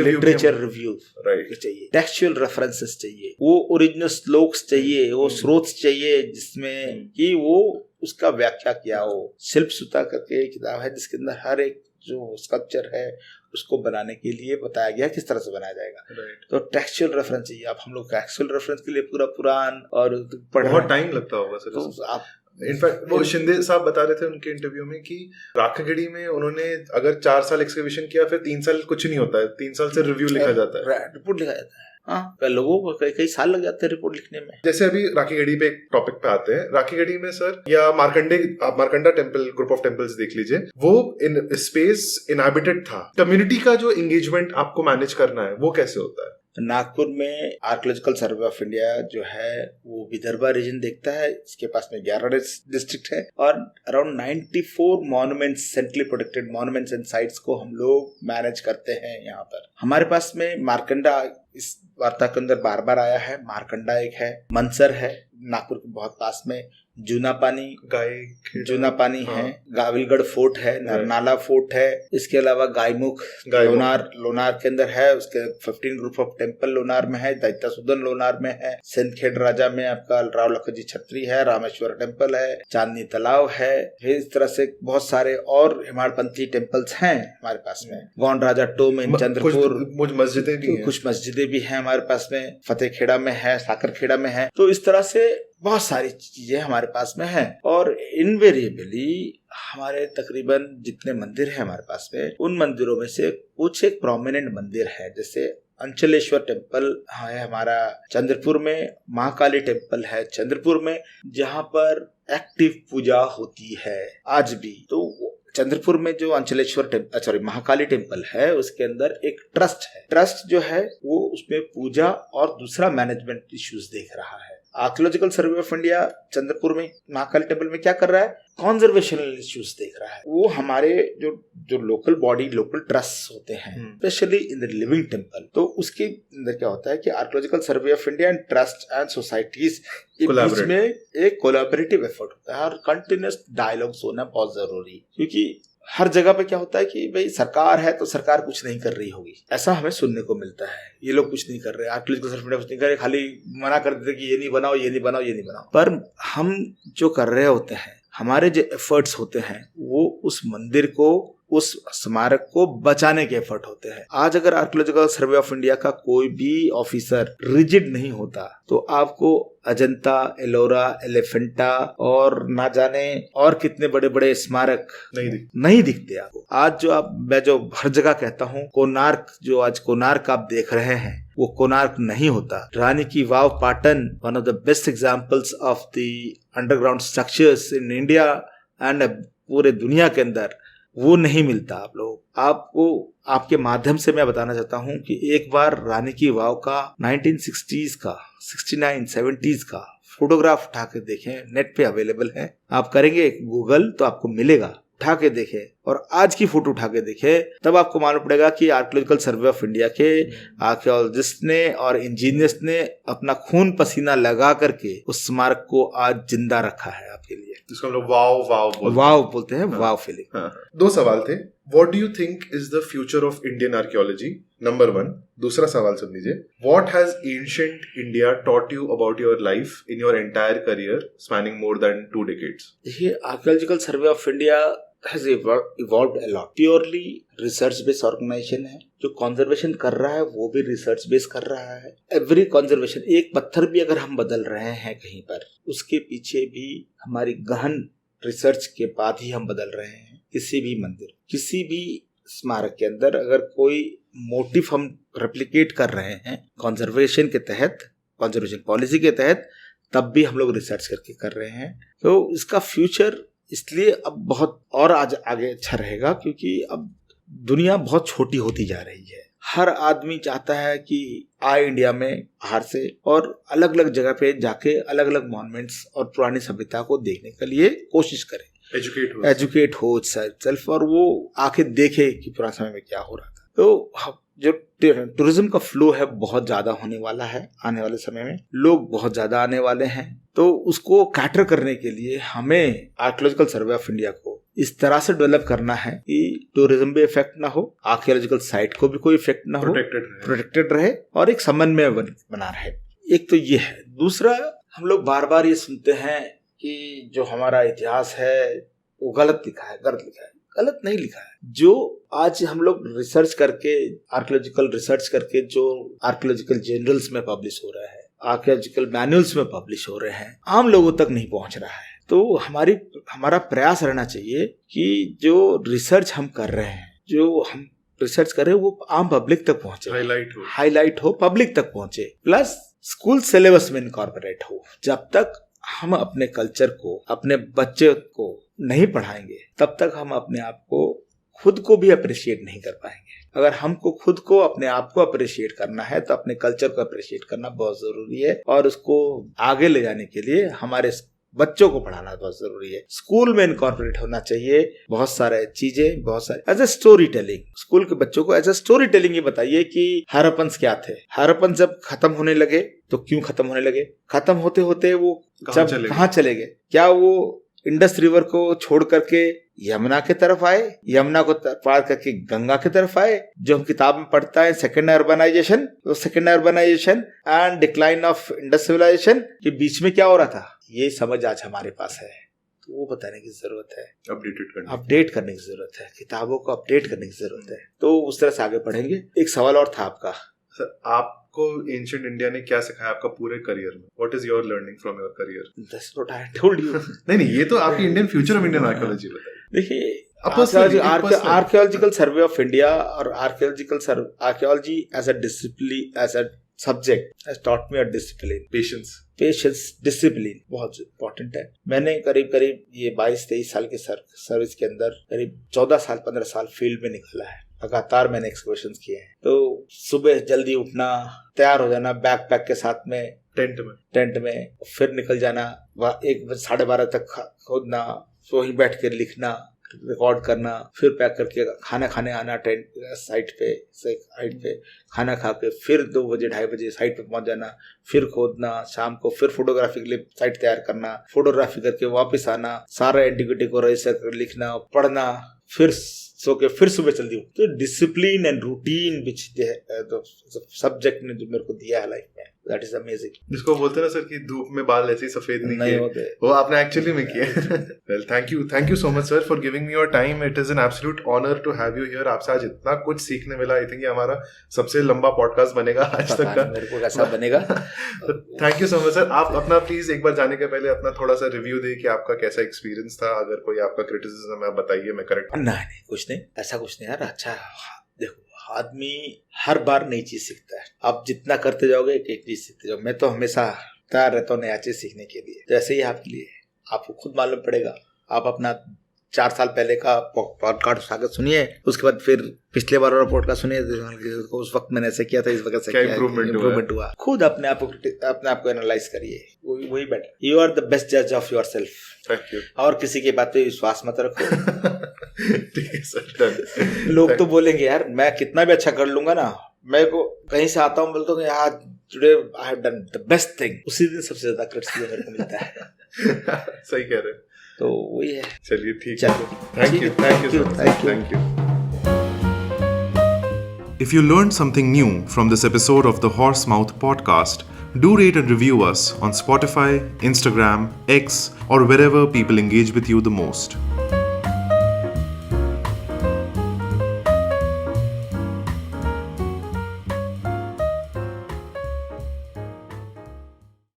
रिव्यू चाहिए, टेक्सचुअल रेफरेंसेस चाहिए, वो ओरिजिनल श्लोक्स चाहिए, वो स्रोत चाहिए जिसमें कि वो उसका व्याख्या किया हो। शिल्प सुता करके एक किताब है जिसके अंदर हर एक जो स्कल्पचर है उसको बनाने के लिए बताया गया किस तरह से बनाया जाएगा। तो टेक्सचुअल रेफरेंस चाहिए। आप हम लोग टेक्सचुअल रेफरेंस के लिए पूरा पुराण और बहुत टाइम लगता होगा सर। तो आप इनफैक्ट वो शिंदे साहब बता रहे थे उनके इंटरव्यू में कि राखीगढ़ी में उन्होंने अगर 4 साल एक्सकवेशन किया फिर 3 साल कुछ नहीं होता है, 3 साल से रिव्यू लिखा जाता है, रिपोर्ट लिखा जाता है। हाँ, लोगों को कई साल लग जाते हैं रिपोर्ट लिखने में। जैसे अभी राखीगढ़ी पे एक टॉपिक पे आते हैं, राखीगढ़ी में सर या Markanda temple, group of temples देख लीजिए, वो इन स्पेस इनहैबिटेड था। कम्युनिटी का जो एंगेजमेंट आपको मैनेज करना है वो कैसे होता है? नागपुर में आर्कियोलॉजिकल सर्वे ऑफ इंडिया जो है वो विदर्भा रीजन देखता है। इसके पास में 11 डिस्ट्रिक्ट है और around 94 monuments, centrally protected monuments and sites को हम लोग मैनेज करते हैं। यहाँ पर हमारे पास में मार्कंडा इस वार्ता के अंदर बार बार आया है। मार्कंडा एक है, मनसर है नागपुर के बहुत पास में, जूना पानी हाँ। है, गाविलगढ़ फोर्ट है, नरनाला फोर्ट है, इसके अलावा गायमुख लोनार के अंदर है। उसके 15 ग्रुप ऑफ टेम्पल लोनार में है, दैत्यसुदन लोनार में है, सिंदखेड़ राजा में आपका राव लखनजी छत्री है, रामेश्वर टेम्पल है, चांदनी तालाब है। इस तरह से बहुत सारे और हिमाड़पंथी टेम्पल्स हैं हमारे पास में। गौंड राजा टोम इन चंद्रपुर, कुछ मस्जिदें भी हैं हमारे पास में, फतेहखेड़ा में है, साकरखेड़ा में है। तो इस तरह से बहुत सारी चीजें हमारे पास में हैं और इनवेरिएबली हमारे तकरीबन जितने मंदिर हैं हमारे पास में, उन मंदिरों में से कुछ एक प्रोमिनेंट मंदिर है। जैसे अंचलेश्वर टेम्पल है हमारा चंद्रपुर में, महाकाली टेम्पल है चंद्रपुर में, जहाँ पर एक्टिव पूजा होती है आज भी। तो चंद्रपुर में जो अंचलेश्वर महाकाली टेम्पल है उसके अंदर एक ट्रस्ट है। ट्रस्ट जो है वो उसमें पूजा और दूसरा मैनेजमेंट इश्यूज देख रहा है। Archaeological survey of India Chandrapur में महाकाली टेम्पल में क्या कर रहा है, कॉन्जर्वेशनल इश्यूज देख रहा है। वो हमारे जो लोकल बॉडी, लोकल ट्रस्ट होते हैं, specially in the living temple, तो उसके अंदर क्या होता है कि archaeological survey of India and trust and societies के बीच में एक कोलैबोरेटिव एफर्ट होता है और कंटिन्यूअस डायलॉग्स होना बहुत जरूरी। क्योंकि हर जगह पे क्या होता है कि भाई सरकार है तो सरकार कुछ नहीं कर रही होगी, ऐसा हमें सुनने को मिलता है। ये लोग कुछ नहीं कर रहे, आर्कियोलॉजिकल सर्वे कुछ नहीं कर रहे, खाली मना कर देते कि ये नहीं बनाओ, ये नहीं बनाओ, ये नहीं बनाओ। पर हम जो कर रहे होते हैं, हमारे जो एफर्ट्स होते हैं, वो उस मंदिर को, उस स्मारक को बचाने के एफर्ट होते हैं। आज अगर आर्कियोलॉजिकल सर्वे ऑफ इंडिया का कोई भी ऑफिसर रिजिड नहीं होता तो आपको अजंता, एलोरा, एलिफेंटा और ना जाने और कितने बड़े बड़े स्मारक नहीं दिखते आपको। आज मैं जो हर जगह कहता हूँ, कोणार्क, जो आज कोणार्क आप देख रहे हैं, वो कोणार्क नहीं होता। Rani ki Vav Patan, one of the best examples of the underground structures in India and पूरे दुनिया के अंदर, वो नहीं मिलता आप लोग। आपको आपके माध्यम से मैं बताना चाहता हूं कि एक बार रानी की वाव का 1960s का, 69, 70s का फोटोग्राफ उठा के देखें, नेट पे अवेलेबल है, आप करेंगे गूगल तो आपको मिलेगा, उठा के देखें और आज की फोटो उठा के देखें, तब आपको मालूम पड़ेगा कि आर्कियोलॉजिकल सर्वे ऑफ इंडिया के आर्कियोलॉजिस्ट ने और इंजीनियर्स ने अपना खून पसीना लगा करके उस स्मारक को आज जिंदा रखा है आपके लिए, जिसको हम लोग वाव बोलते हैं। वाव फीलिंग। हाँ। 2 सवाल थे। What do you think is the future of Indian archaeology? Number 1. दूसरा सवाल सुन लीजिए। What has ancient India taught you about your life in your entire career spanning more than 2 decades? देखिए, archaeological survey of India has evolved a lot. Purely research based organization है। जो conservation कर रहा है वो भी research based कर रहा है। Every conservation, एक पत्थर भी अगर हम बदल रहे हैं कहीं पर, उसके पीछे भी हमारी गहन रिसर्च के बाद ही हम बदल रहे हैं। किसी भी मंदिर, किसी भी स्मारक के अंदर अगर कोई मोटिव हम रेप्लिकेट कर रहे हैं कंजर्वेशन के तहत, कंजर्वेशन पॉलिसी के तहत, तब भी हम लोग रिसर्च करके कर रहे हैं। तो इसका फ्यूचर इसलिए अब बहुत और आज आगे अच्छा रहेगा क्योंकि अब दुनिया बहुत छोटी होती जा रही है। हर आदमी चाहता है कि आए इंडिया में बाहर से और अलग अलग जगह पे जाके अलग अलग मॉन्यूमेंट्स और पुरानी सभ्यता को देखने के लिए कोशिश करे, एजुकेट हो सेल्फ, और वो आके देखे कि पुराने समय में क्या हो रहा था। तो जो टूरिज्म का फ्लो है बहुत ज्यादा होने वाला है आने वाले समय में, लोग बहुत ज्यादा आने वाले हैं। तो उसको कैटर करने के लिए हमें आर्कियोलॉजिकल सर्वे ऑफ इंडिया को इस तरह से डेवलप करना है कि टूरिज्म भी इफेक्ट ना हो, आर्कियोलॉजिकल साइट को भी कोई इफेक्ट ना हो, प्रोटेक्टेड रहे और एक समन्वय बना रहे। एक तो ये है। दूसरा, हम लोग बार बार ये सुनते हैं कि जो हमारा इतिहास है वो गलत लिखा है, गलत नहीं लिखा है। जो आज हम लोग रिसर्च करके, आर्कियोलॉजिकल रिसर्च करके जो आर्कियोलॉजिकल जर्नल्स में पब्लिश हो रहा है, आर्कियोलॉजिकल मैनुअल्स में पब्लिश हो रहे हैं, आम लोगों तक नहीं पहुंच रहा है। तो हमारा प्रयास रहना चाहिए कि जो रिसर्च हम कर रहे हैं, जो हम रिसर्च कर रहे हैं, वो आम पब्लिक तक पहुंचे, हाईलाइट हो, पब्लिक तक पहुंचे, प्लस स्कूल सिलेबस में इनकॉर्पोरेट हो। जब तक हम अपने कल्चर को, अपने बच्चे को नहीं पढ़ाएंगे, तब तक हम अपने आप को, खुद को भी अप्रिशिएट नहीं कर पाएंगे। अगर हमको खुद को, अपने आप को अप्रिशिएट करना है तो अपने कल्चर को अप्रिशिएट करना बहुत जरूरी है, और उसको आगे ले जाने के लिए हमारे बच्चों को पढ़ाना बहुत जरूरी है। स्कूल में इनकॉर्पोरेट होना चाहिए बहुत सारे चीजें, बहुत सारे as a story telling. School के बच्चों को एज ए स्टोरी टेलिंग ये बताइए कि हरप्पन्स क्या थे, हरप्पन जब खत्म होने लगे तो क्यों खत्म होने लगे, खत्म होते होते वो कहाँ चले गए, क्या वो इंडस रिवर को छोड़ करके यमुना की तरफ आए, यमुना को पार करके गंगा की तरफ आए, जो हम किताब में पढ़ता है सेकेंड अर्बनाइजेशन, तो second urbanization and decline of Indus civilization के बीच में क्या हो रहा था, ये समझ आज हमारे पास है। तो वो बताने की जरूरत है, अपडेट करने की जरूरत है, किताबों को अपडेट करने की जरूरत है। तो उस तरह से आगे पढ़ेंगे। एक सवाल और था आपका सर, आपको एंशिएंट इंडिया ने क्या सिखाया आपका पूरे करियर में? What is your learning from your career? That's what I told you. नहीं, ये तो आपकी Indian future of Indian archaeology बताइए। देखिए, आर्कियोलॉजिकल सर्वे ऑफ इंडिया और archaeology as a discipline, as a subject has taught me a discipline, patience, discipline बहुत इंपॉर्टेंट है। मैंने करीब ये 22-23 साल के सर्विस के अंदर करीब 14 साल 15 साल फील्ड में निकला है। लगातार मैंने एक्सकर्शंस किए हैं। तो सुबह जल्दी उठना, तैयार हो जाना बैग पैक के साथ में, टेंट में फिर निकल जाना, 1-12 तक खोदना, वहीं बैठ कर लिखना, रिकॉर्ड करना, फिर पैक करके खाना खाने आना, टेंट साइट पे खाना खा के फिर 2 बजे 2:30 बजे साइट पे पहुंच जाना, फिर खोदना, शाम को फिर फोटोग्राफी के लिए साइट तैयार करना, फोटोग्राफी करके वापस आना, सारा एंटिक्विटी को रजिस्टर कर लिखना, पढ़ना, फिर सो के फिर सुबह जल्दी उठ। तो discipline and routine which subject ने जो मेरे को दिया है लाइफ में, दैट इज अमेजिंग। जिसको बोलते हैं ना सर कि धूप में बाल ऐसे सफेद नहीं होते, वो आपने एक्चुअली में किया। Well, thank you so much sir for giving me your time. It is an absolute honour to have you here. आपसे आज इतना कुछ सीखने मिला। आई थिंक ये हमारा सबसे लंबा पॉडकास्ट बनेगा आज तक का। मेरे को कैसा बनेगा। Thank you so much sir. आप अपना प्लीज एक बार जाने के पहले अपना थोड़ा सा रिव्यू दे कि आपका कैसा एक्सपीरियंस था। अगर कोई आपका क्रिटिसिज्म है बताइए, मैं करेक्ट। नहीं, कुछ नहीं, ऐसा कुछ नहीं यार। अच्छा, देखो, आदमी हर बार नई चीज सीखता है। आप जितना करते जाओगे एक चीज सीखते जाओ। मैं तो हमेशा तैयार रहता हूँ नया चीज सीखने के लिए। जैसे ही आपके लिए आपको खुद मालूम पड़ेगा, आप अपना 4 साल पहले का पॉडकास्ट उठा कर सुनिए, उसके बाद फिर पिछले बार वाला पॉडकास्ट सुनिए, उस वक्त मैंने ऐसे किया था, इस वक्त से क्या इम्प्रूवमेंट हुआ। खुद अपने आप को एनालाइज करिए, वही better. You are the best जज of yourself. Thank you. और किसी की बात पे विश्वास मत रखो। ठीक है सर। लोग तो बोलेंगे यार मैं कितना भी अच्छा कर लूंगा ना, मैं को कहीं से आता हूँ बोलता हूँ यार today I have done the best thing, उसी दिन सबसे ज्यादा क्रिटिसिज्म मेरे को मिलता है। सही कह रहे हैं। तो वही है। चलिए ठीक है। Thank you. If you learned something new from this episode of the Horsemouth podcast, do rate and review us on Spotify, Instagram, X, or wherever people engage with you the most.